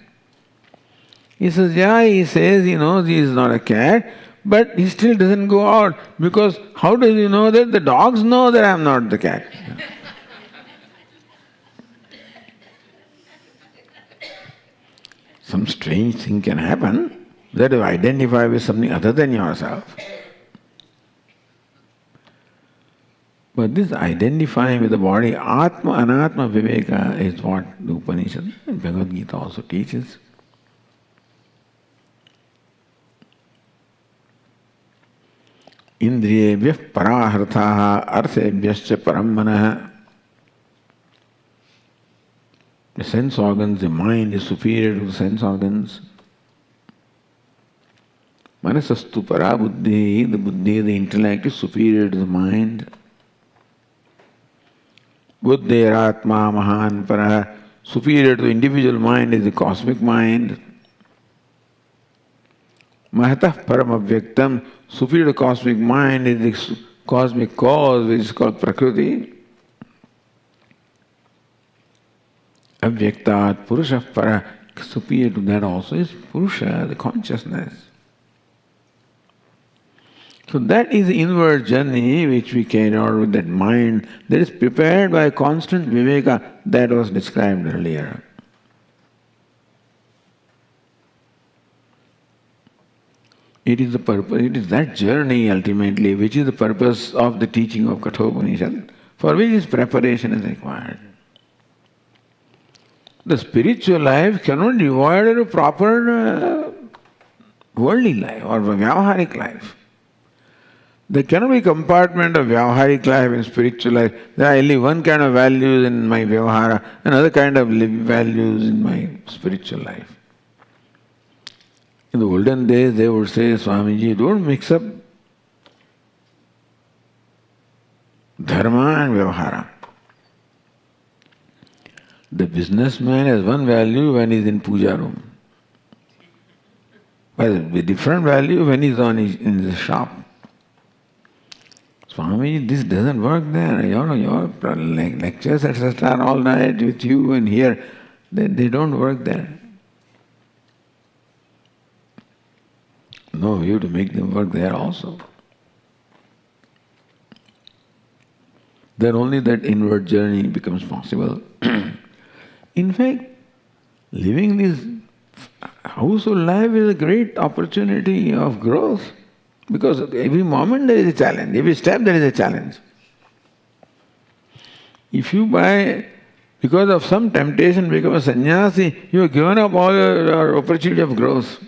He says, yeah, he says he knows he is not a cat, but he still doesn't go out because how does he know that? The dogs know that I am not the cat. Some strange thing can happen that you identify with something other than yourself. But this identifying with the body, Atma Anatma Viveka, is what the Upanishad and Bhagavad Gita also teaches. Indriyebhyah paraharthaha arthebhyascha parammanah. The sense organs, the mind is superior to the sense organs. Manasastu para buddhi, the buddhi, the intellect is superior to the mind. Buddhiratma mahan para, superior to the individual mind is the cosmic mind. Mahatah paramavhyaktam, superior to cosmic mind is the cosmic cause which is called Prakriti. Avyaktat Purusha para, superior to that also is Purusha, the consciousness. So that is the inward journey which we carry out with that mind that is prepared by constant viveka that was described earlier. It is the purpose, it is that journey ultimately which is the purpose of the teaching of Kaṭha Upanishad, for which this preparation is required. The spiritual life cannot be devoid of a proper worldly life or vyavaharik life. There cannot be a compartment of vyavaharik life and spiritual life. There are only one kind of values in my vyavahara, another kind of values in my spiritual life. In the olden days, they would say, Swamiji, don't mix up dharma and vyavahara. The businessman has one value when he is in puja room, but a different value when he is in his shop. Swami, this doesn't work there. Your lectures, etc., are all night with you and here. They don't work there. No, you have to make them work there also. Then only that inward journey becomes possible. In fact, living this household life is a great opportunity of growth. Because every moment there is a challenge, every step there is a challenge. If you because of some temptation become a sannyasi, you have given up all your opportunity of growth.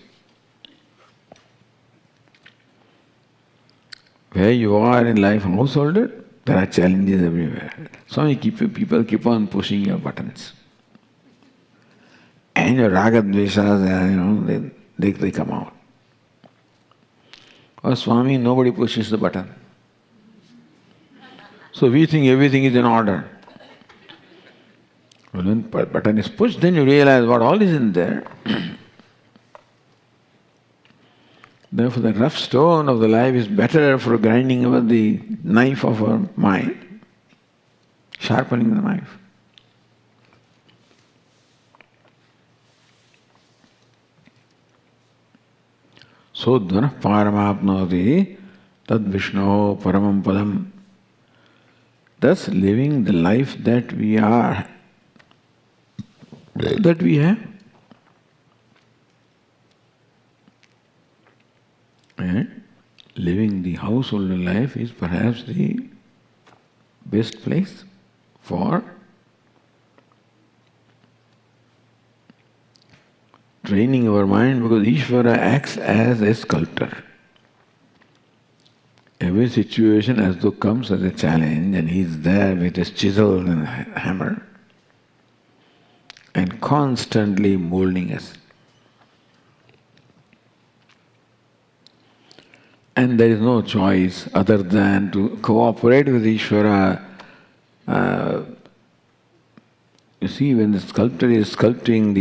Where you are in life householder, there are challenges everywhere. So people keep on pushing your buttons. And your raga dveshas, they come out. Oh, Swami, nobody pushes the button. So we think everything is in order. Well, when the button is pushed, then you realize what all is in there. Therefore, the rough stone of the life is better for grinding over the knife of our mind, sharpening the knife. So dvana paramapnoti tad Vishno paramam padam. Thus living the life that we are, that we have. And living the householder life is perhaps the best place for training our mind, because Ishvara acts as a sculptor. Every situation as though comes as a challenge, and he is there with his chisel and hammer and constantly molding us. And there is no choice other than to cooperate with Ishvara. You see, when the sculptor is sculpting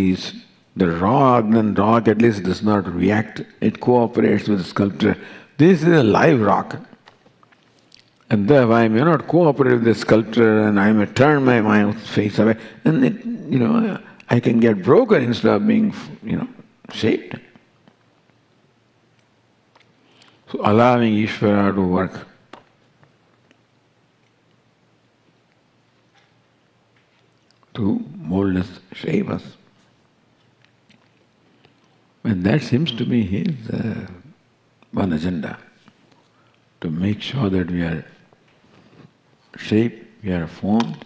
the rock, then rock at least does not react. It cooperates with the sculptor. This is a live rock. And therefore I may not cooperate with the sculptor, and I may turn my face away, and it, I can get broken instead of being, shaped. So allowing Ishvara to work. To mold us, shape us. And that seems to be his one agenda, to make sure that we are shaped, we are formed.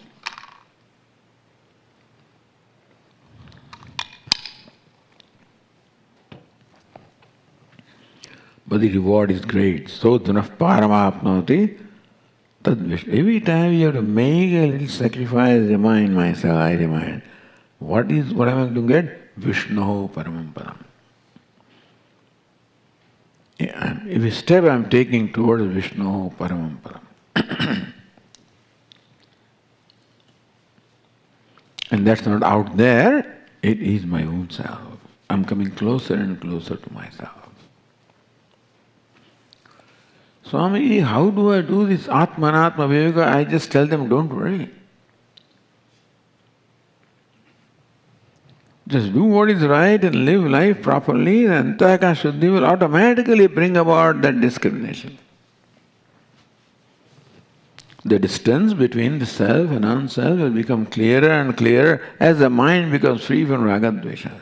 But the reward is great. So dhanaf paramapnoti tad Vishnu. Every time you have to make a little sacrifice, remind myself, I remind, what am I going to get? Vishnu paramam padam. Every step I am taking towards Vishnu paramam padam. And that's not out there, it is my own self. I'm coming closer and closer to myself. Swami, how do I do this Atmanatma Viveka? I just tell them, don't worry. Just do what is right and live life properly, and Antahakara Shuddhi will automatically bring about that discrimination. The distance between the self and non-self will become clearer and clearer as the mind becomes free from ragadveshas.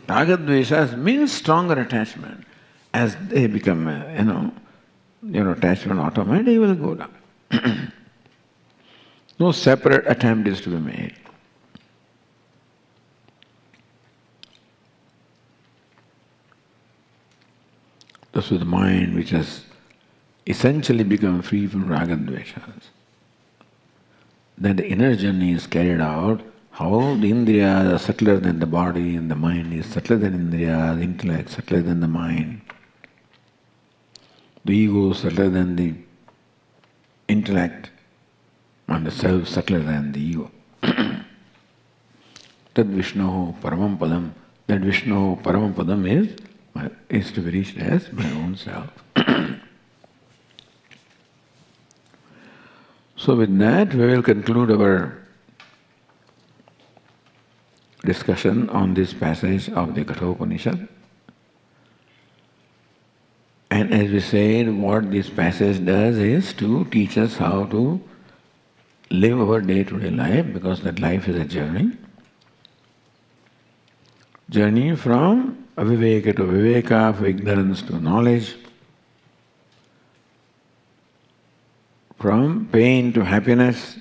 Ragadveshas means stronger attachment. As they become, your attachment automatically will go down. No separate attempt is to be made. Thus with the mind which has essentially become free from ragadveshas, then the inner journey is carried out, how the indriyas are subtler than the body, and the mind is subtler than indriyas, the intellect subtler than the mind. The ego subtler than the intellect, and the self subtler than the ego. Tad Vishnu paramam padam. That Vishnu paramam padam is to be reached as my own self. So with that we will conclude our discussion on this passage of the Kaṭha Upaniṣad. And as we said, what this passage does is to teach us how to live our day-to-day life, because that life is a journey. Journey from aviveka to viveka, from ignorance to knowledge, from pain to happiness,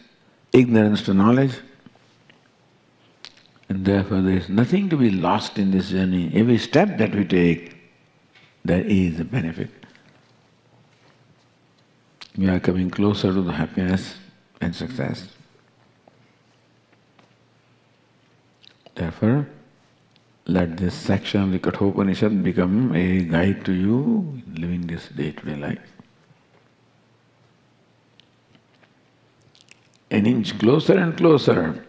ignorance to knowledge. And therefore there is nothing to be lost in this journey. Every step that we take, there is a benefit. We are coming closer to the happiness and success. Therefore, let this section of the Kaṭha Upaniṣad become a guide to you in living this day-to-day life. An inch closer and closer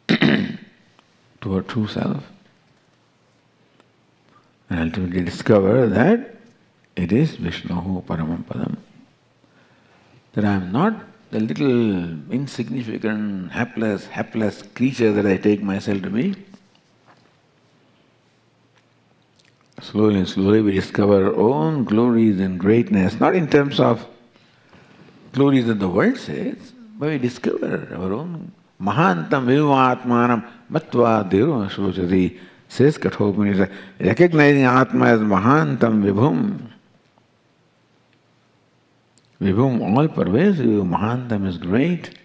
to our true self. And ultimately discover that It is Vishnu Paramam Padam. That I am not the little insignificant, hapless creature that I take myself to be. Slowly and slowly we discover our own glories and greatness, not in terms of glories that the world says, but we discover our own Mahantam Vivatmanam Matva Dhiro Shochati, says Kaṭha Upaniṣad, recognizing Atma as Mahantam Vibhum. Vibhum, all pervasive, Mahantam is great.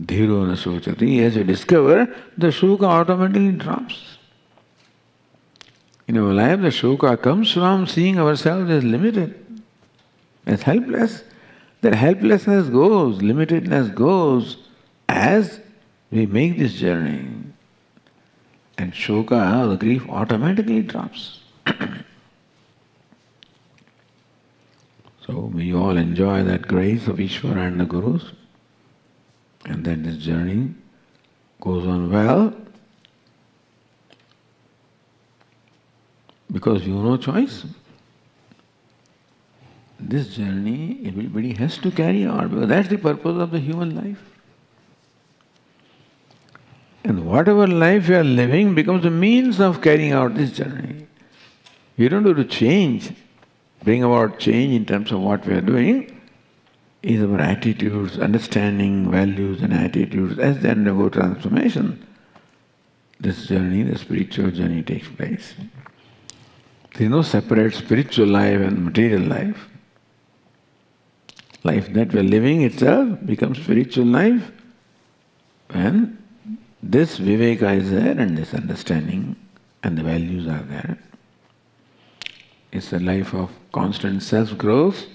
Dhiro Shochati, as we discover, the Shuka automatically drops. In our life, the Shuka comes from seeing ourselves as limited, as helpless. That helplessness goes, limitedness goes as we make this journey. And Shoka, the grief, automatically drops. So we all enjoy that grace of Ishvara and the Gurus, and that this journey goes on well, because you have no choice. This journey everybody has to carry out, because that's the purpose of the human life. And whatever life you are living becomes a means of carrying out this journey. We don't have to change, bring about change in terms of what we are doing. Is our attitudes, understanding, values and attitudes as they undergo transformation. This journey, the spiritual journey, takes place. There is no separate spiritual life and material life. Life that we are living itself becomes spiritual life when this viveka is there and this understanding and the values are there. It's a life of constant self-growth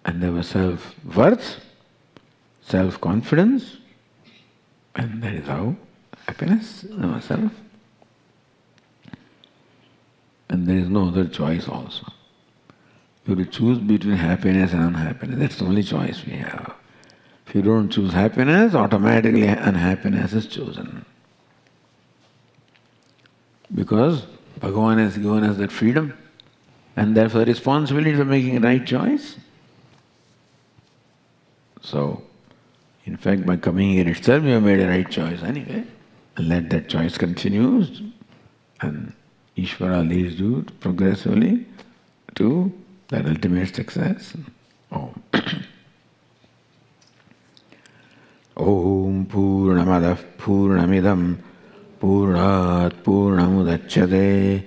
and our self-worth, self-confidence, and that is how happiness in ourselves. And there is no other choice also. You have to choose between happiness and unhappiness. That's the only choice we have. If you don't choose happiness, automatically unhappiness is chosen. Because Bhagavan has given us that freedom and therefore responsibility for making a right choice. So, in fact, by coming here itself, you have made a right choice anyway. And let that choice continue, and Ishvara leads you progressively to that ultimate success. Om. Om Purnamadah Purnamidam Purnat Purnamudachyate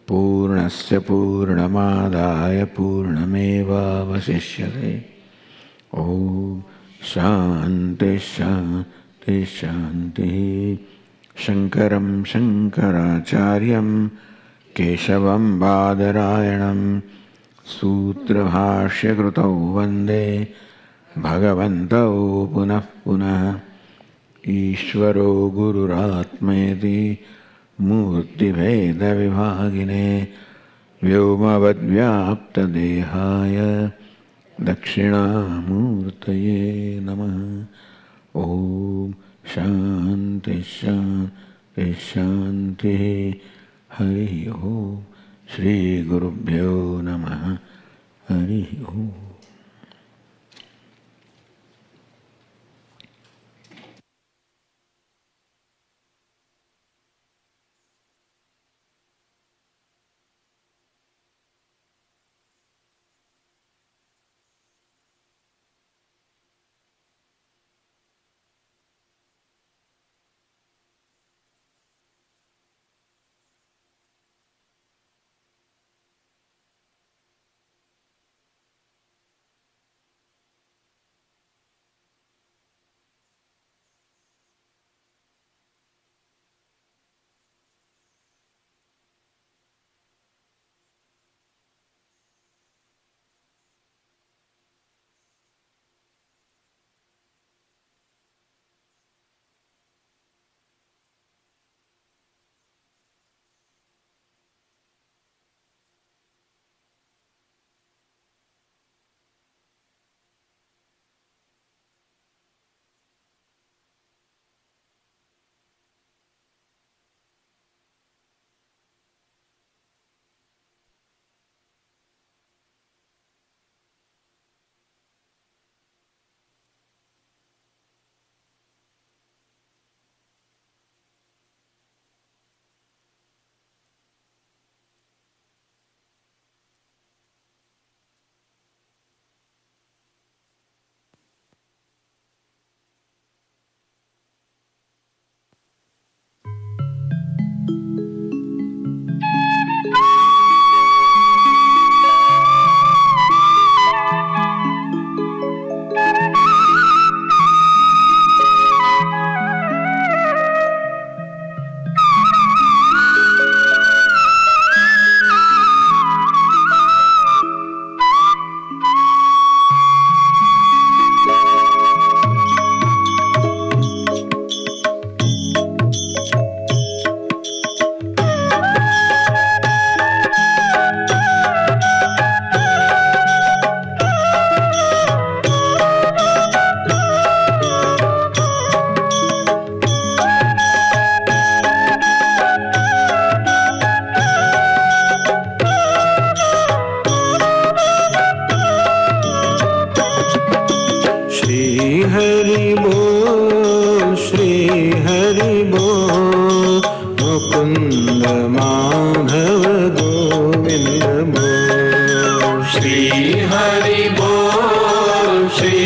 Purnasya Purnamadaya Purnameva Vasishyate. Om Shanti Shanti Shanti. Shankaram Shankaracharyam Keshavam Badarayanam Sutra Bhashya Krutau Vande Bhagavantau Punah Punah. Ishvaro Gururatmeti Murti Veda Vibhagine Vyomavad Vyapta Dehaya Dakshina Murtaye Namah. Om Shanti Shanti Shanti. Hari Om. Shri Gurubhyo Namah. Hari Om. Hari बोल, श्री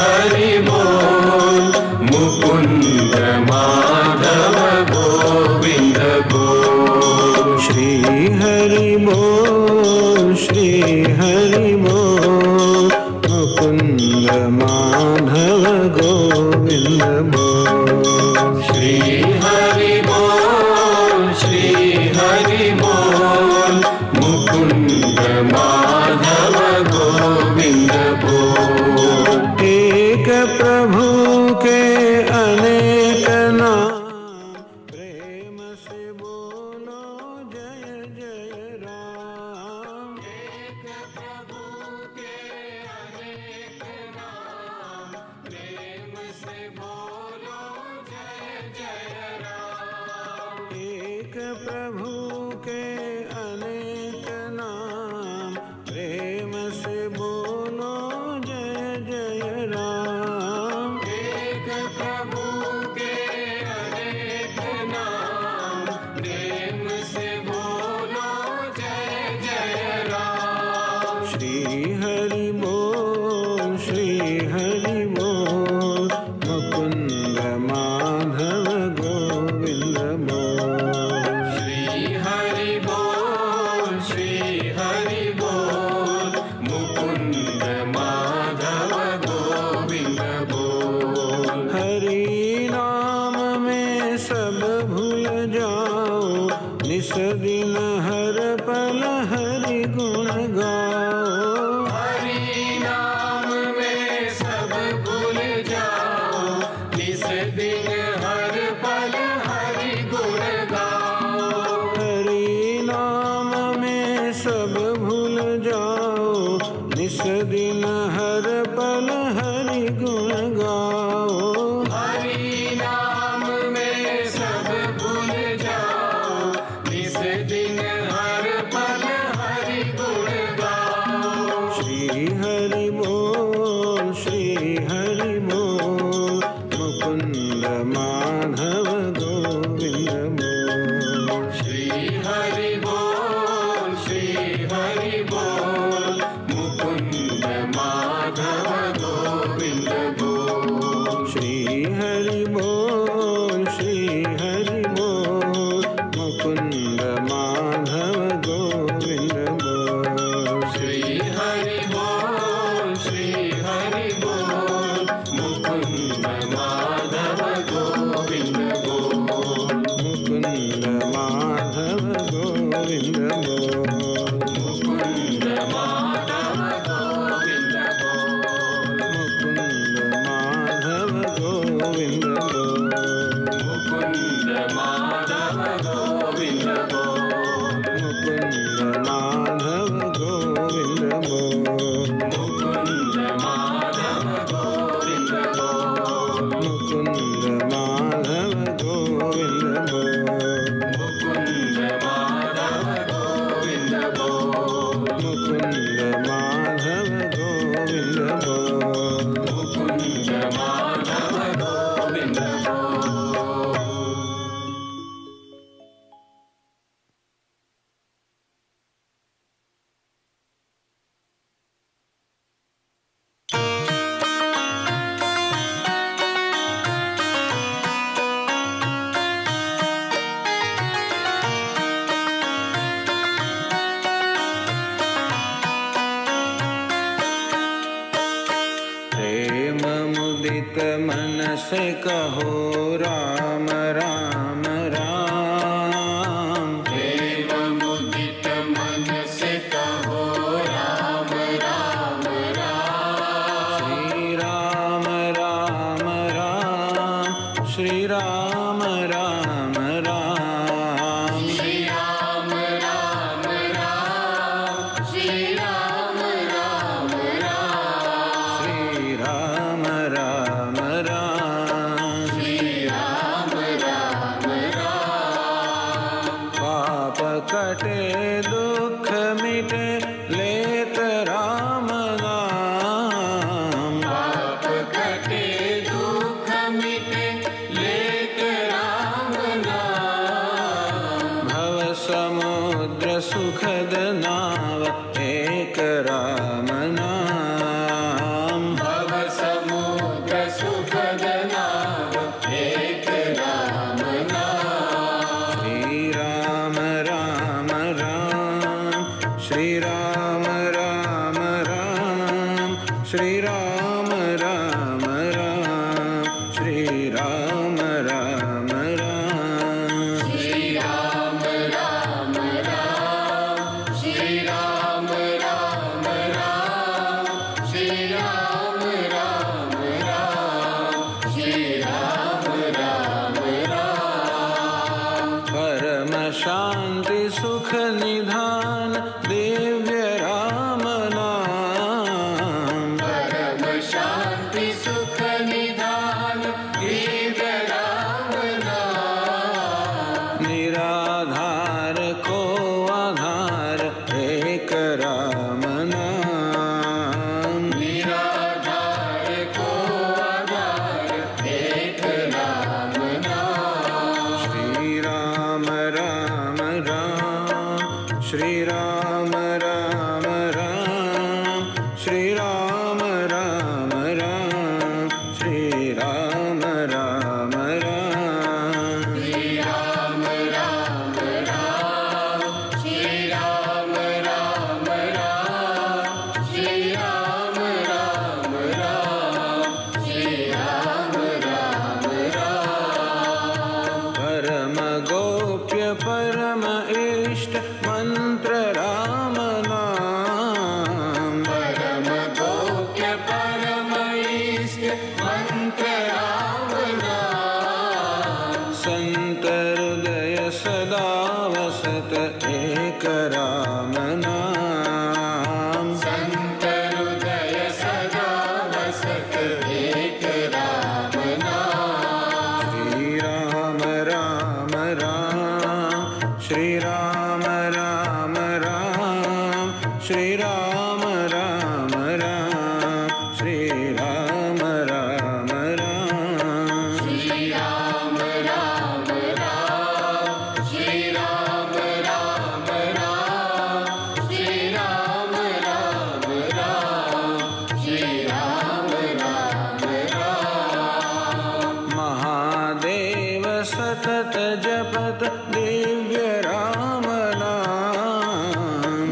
हरि बोल, मुकुंद माधव गोविंद बोल। श्री हरि बोल, श्री हरि बोल, मुकुंद माधव गोविंद बोल। श्री हरि बोल, श्री हरि बोल, मुकुंद माधव गोविंद बोल। एक प्रभु के अनेक नाम, प्रेम से बोलो जय जय राम। एक प्रभु के अनेक नाम, प्रेम से बोलो जय जय राम। एक प्रभु के अनेक नाम, प्रेम से बोलो जय जय राम। एक प्रभु के अनेक नाम, प्रेम से बोलो जय जय राम। श्री हरि बोल, श्री हरि बोल, मुकुंद माधव गोविंद बोल। श्री हरि बोल, श्री हरि बोल, मुकुंद माधव गोविंद बोल। हरि नाम में सब भूल जाओ, निस दिन हर पल हरि गुण गाओ। हरि नाम में सब भूल जाओ, निस दिन हर पल हरि गुण गाओ। हरि नाम में सब भूल जाओ, निस दिन हर पल हरि गुण गाओ। हरि नाम में सब भूल जाओ, निस दिन हर पल हरि गुण गाओ। श्री हरि बोल, श्री हरि बोल, मुकुंद माधव गोविंद बोल। श्री हरि बोल, श्री हरि बोल, मुकुंद माधव गोविंद बोल। श्री हरि बोल, श्री हरि बोल, मुकुंद माधव गोविंद बोल। श्री हरि बोल, श्री हरि बोल, मुकुंद माधव गोविंद बोल। मुकुंद माधव गोविंद बोल। मुकुंद माधव गोविंद बोल। मुकुंद माधव गोविंद बोल। मुकुंद माधव गोविंद बोल। मुकुंद माधव गोविंद बोल। मुकुंद माधव गोविंद बोल। मुकुंद माधव गोविंद बोल। मुकुंद माधव गोविंद बोल। मुकुंद माधव गोविंद बोल। मुकुंद माधव गोविंद बोल। प्रेम मुदित मन से कहो राम राम राम। प्रेम मुदित मन से कहो राम राम राम। श्री राम राम राम, श्री राम राम राम। श्री राम राम राम, श्री राम राम राम। श्री राम राम राम। श्री राम नाम। भव समुद्र सुखद नाव एक राम नाम। श्री राम राम राम श्री राम राम राम श्री राम राम राम श्री राम राम राम। श्री राम राम राम श्री राम राम राम श्री राम राम राम श्री राम राम राम। परम शांति सुख निधान दिव्य राम नाम। परम शांति सुख निधान दिव्य राम नाम। निराधार को आधार एक राम नाम। निराधार को आधार एक राम नाम। श्री राम राम राम श्री राम राम राम श्री राम राम राम श्री राम राम राम। श्री राम राम राम श्री राम राम राम श्री राम राम राम श्री राम राम राम। परम गोप्य परम इष्ट मंत्र राम नाम। परम गोप्य परम इष्ट मंत्र राम नाम। संत हृदय सदा वसत एक राम नाम। संत हृदय सदा वसत एक राम नाम। श्री राम राम राम श्री राम राम राम श्री राम राम राम श्री राम राम राम। श्री राम राम राम श्री राम राम राम श्री राम राम राम श्री राम राम राम। महादेव सतत जपत दिव्य राम नाम।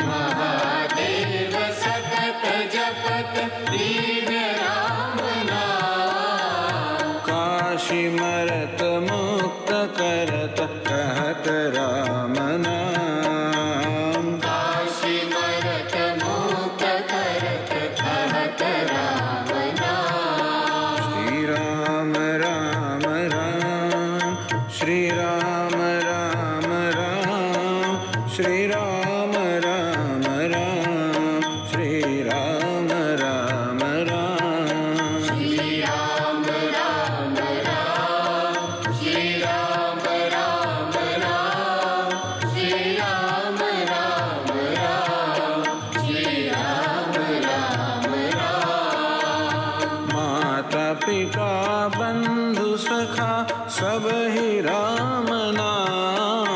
महादेव सतत जपत दिव्य राम नाम। काशी मरत मुक्त करत कहत राम नाम। काशी मरत मुक्त करत कहत राम नाम। श्री राम राम राम श्री राम राम राम श्री राम राम राम श्री राम राम राम। श्री राम राम राम श्री राम राम राम श्री राम राम राम श्री राम राम राम। माता पिता बंधु सखा सब ही राम नाम।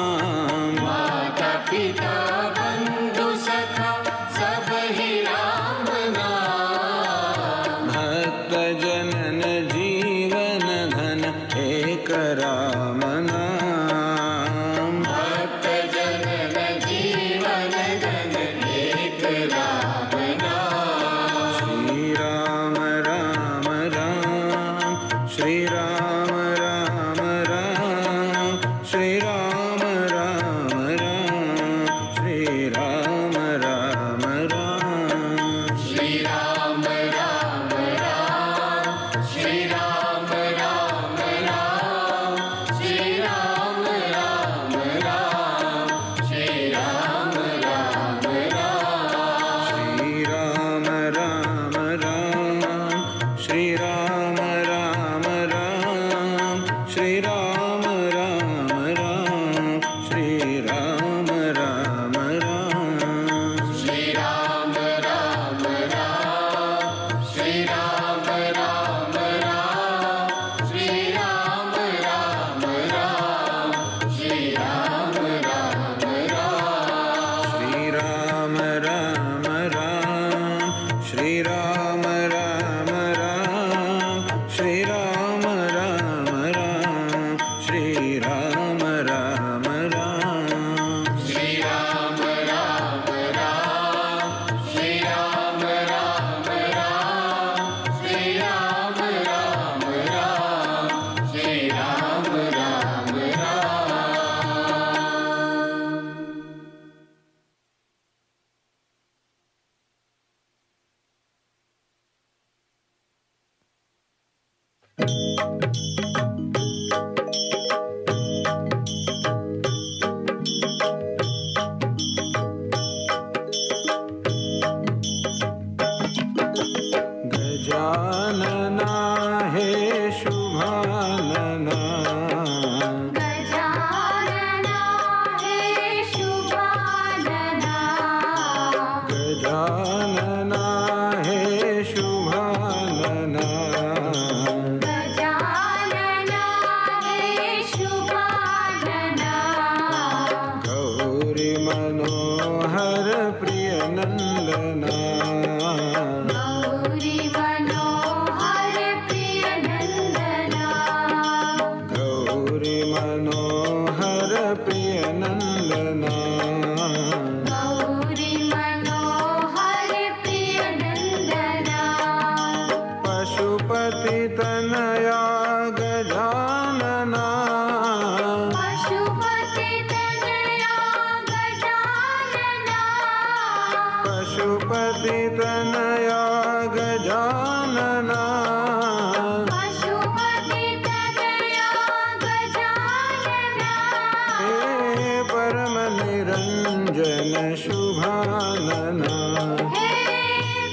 माता पिता बंधु सखा सब ही राम नाम। भक्त जनन जीवन धन एक राम नाम। भक्त जनन जीवन धन एक राम नाम। Shri Ram Ram Ram Shri Ram Ram Ram Shri Ram Ram Ram Shri Ram Ram Ram. Shri Ram Ram Ram Shri Ram Ram Ram Shri Ram Ram Ram Shri Ram Ram Ram. Shri Ram Ram Ram Shri Ram Ram Ram Shri Ram Ram Ram Shri Ram Ram Ram. Shri Ram Ram Ram Shri Ram Ram Ram Shri Ram Ram Ram Shri Ram Ram Ram. Shri Ram Ram Ram Shri Rama Rama Ram, Shri Rama Rama Ram, Shri Rama Rama Ram, Shri Rama Rama Ram, Shri Rama Rama Ram, Shri Rama Rama Ram, Shri Rama Rama Ram. Gajanana हे शुभानना, गजानना हे शुभानना, गजानना हे शुभानना, गजानना हे शुभानना, गौरी मनोहर प्रिय नंदना, गौरी मनोहर प्रिय नंदना, गौरी मनोहर प्रिय नंदना, गौरी मनोहर प्रिय नंदना, पशुपति तनया गजानना, पशुपति तनया गजानना, पशुपति तनया गजानना, पशुपति तनया गजानना, हे परम निरंजन शुभानना, हे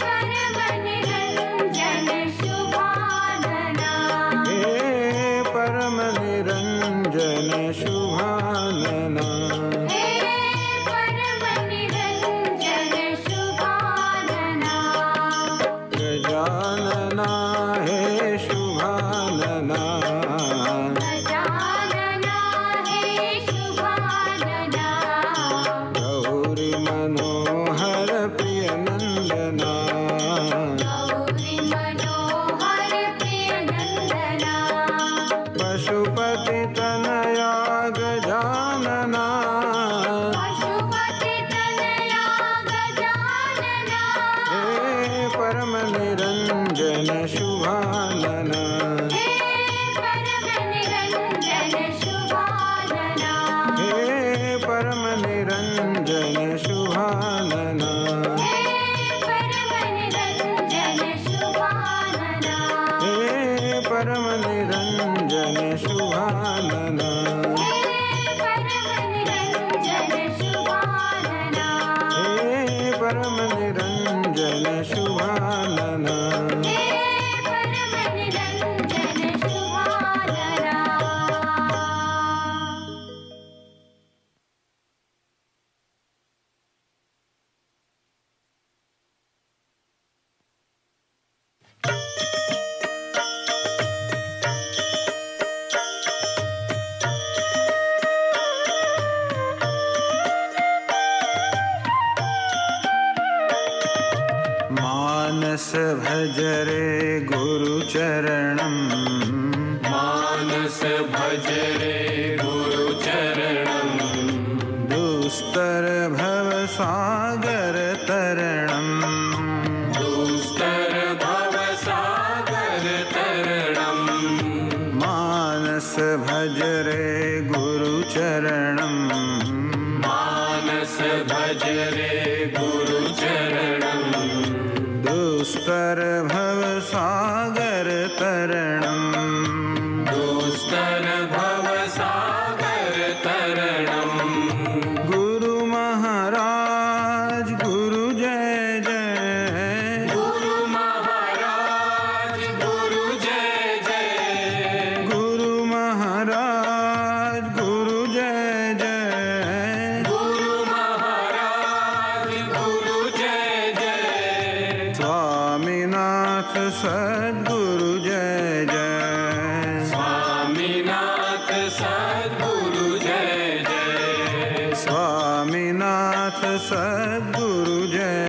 परम निरंजन शुभानना, हे परम निरंजन शुभानना, हे परम निरंजन शुभानना, गजानना हे शुभानना, गजानना हे शुभानना, गौरी मनोहर प्रिय नंदना, गौरी मनोहर प्रिय नंदना, पशुपति तनया गजानना, पशुपति तनया गजानना, हे परम निरंजन शुभानना, हे परम निरंजन शुभानना, हे परम निरंजन शुभानना, हे परम निरंजन शुभानना, हे परम निरंजन शुभानना, हे परम निरंजन शुभानना, हे परम निरंजन शुभानना, हे परम निरंजन शुभानना. मानस भज रे गुरु चरणम, मानस भज रे गुरु चरणम, दुस्तर भव सागर तरणम, दुस्तर भव सागर तरणम, मानस भज रे गुरु चरणम, मानस भज रे गुरु चरणम, दुस्तर भव सागर तरणम, दुस्तर भव सागर तरणम, गुरु महाराज गुरु जय जय, गुरु महाराज गुरु जय जय, गुरु महाराज गुरु जय जय, गुरु महाराज गुरु जय जय, स्वामीनाथ सद्गुरु जय जय, स्वामीनाथ सद्गुरु जय जय, स्वामीनाथ सद्गुरु जय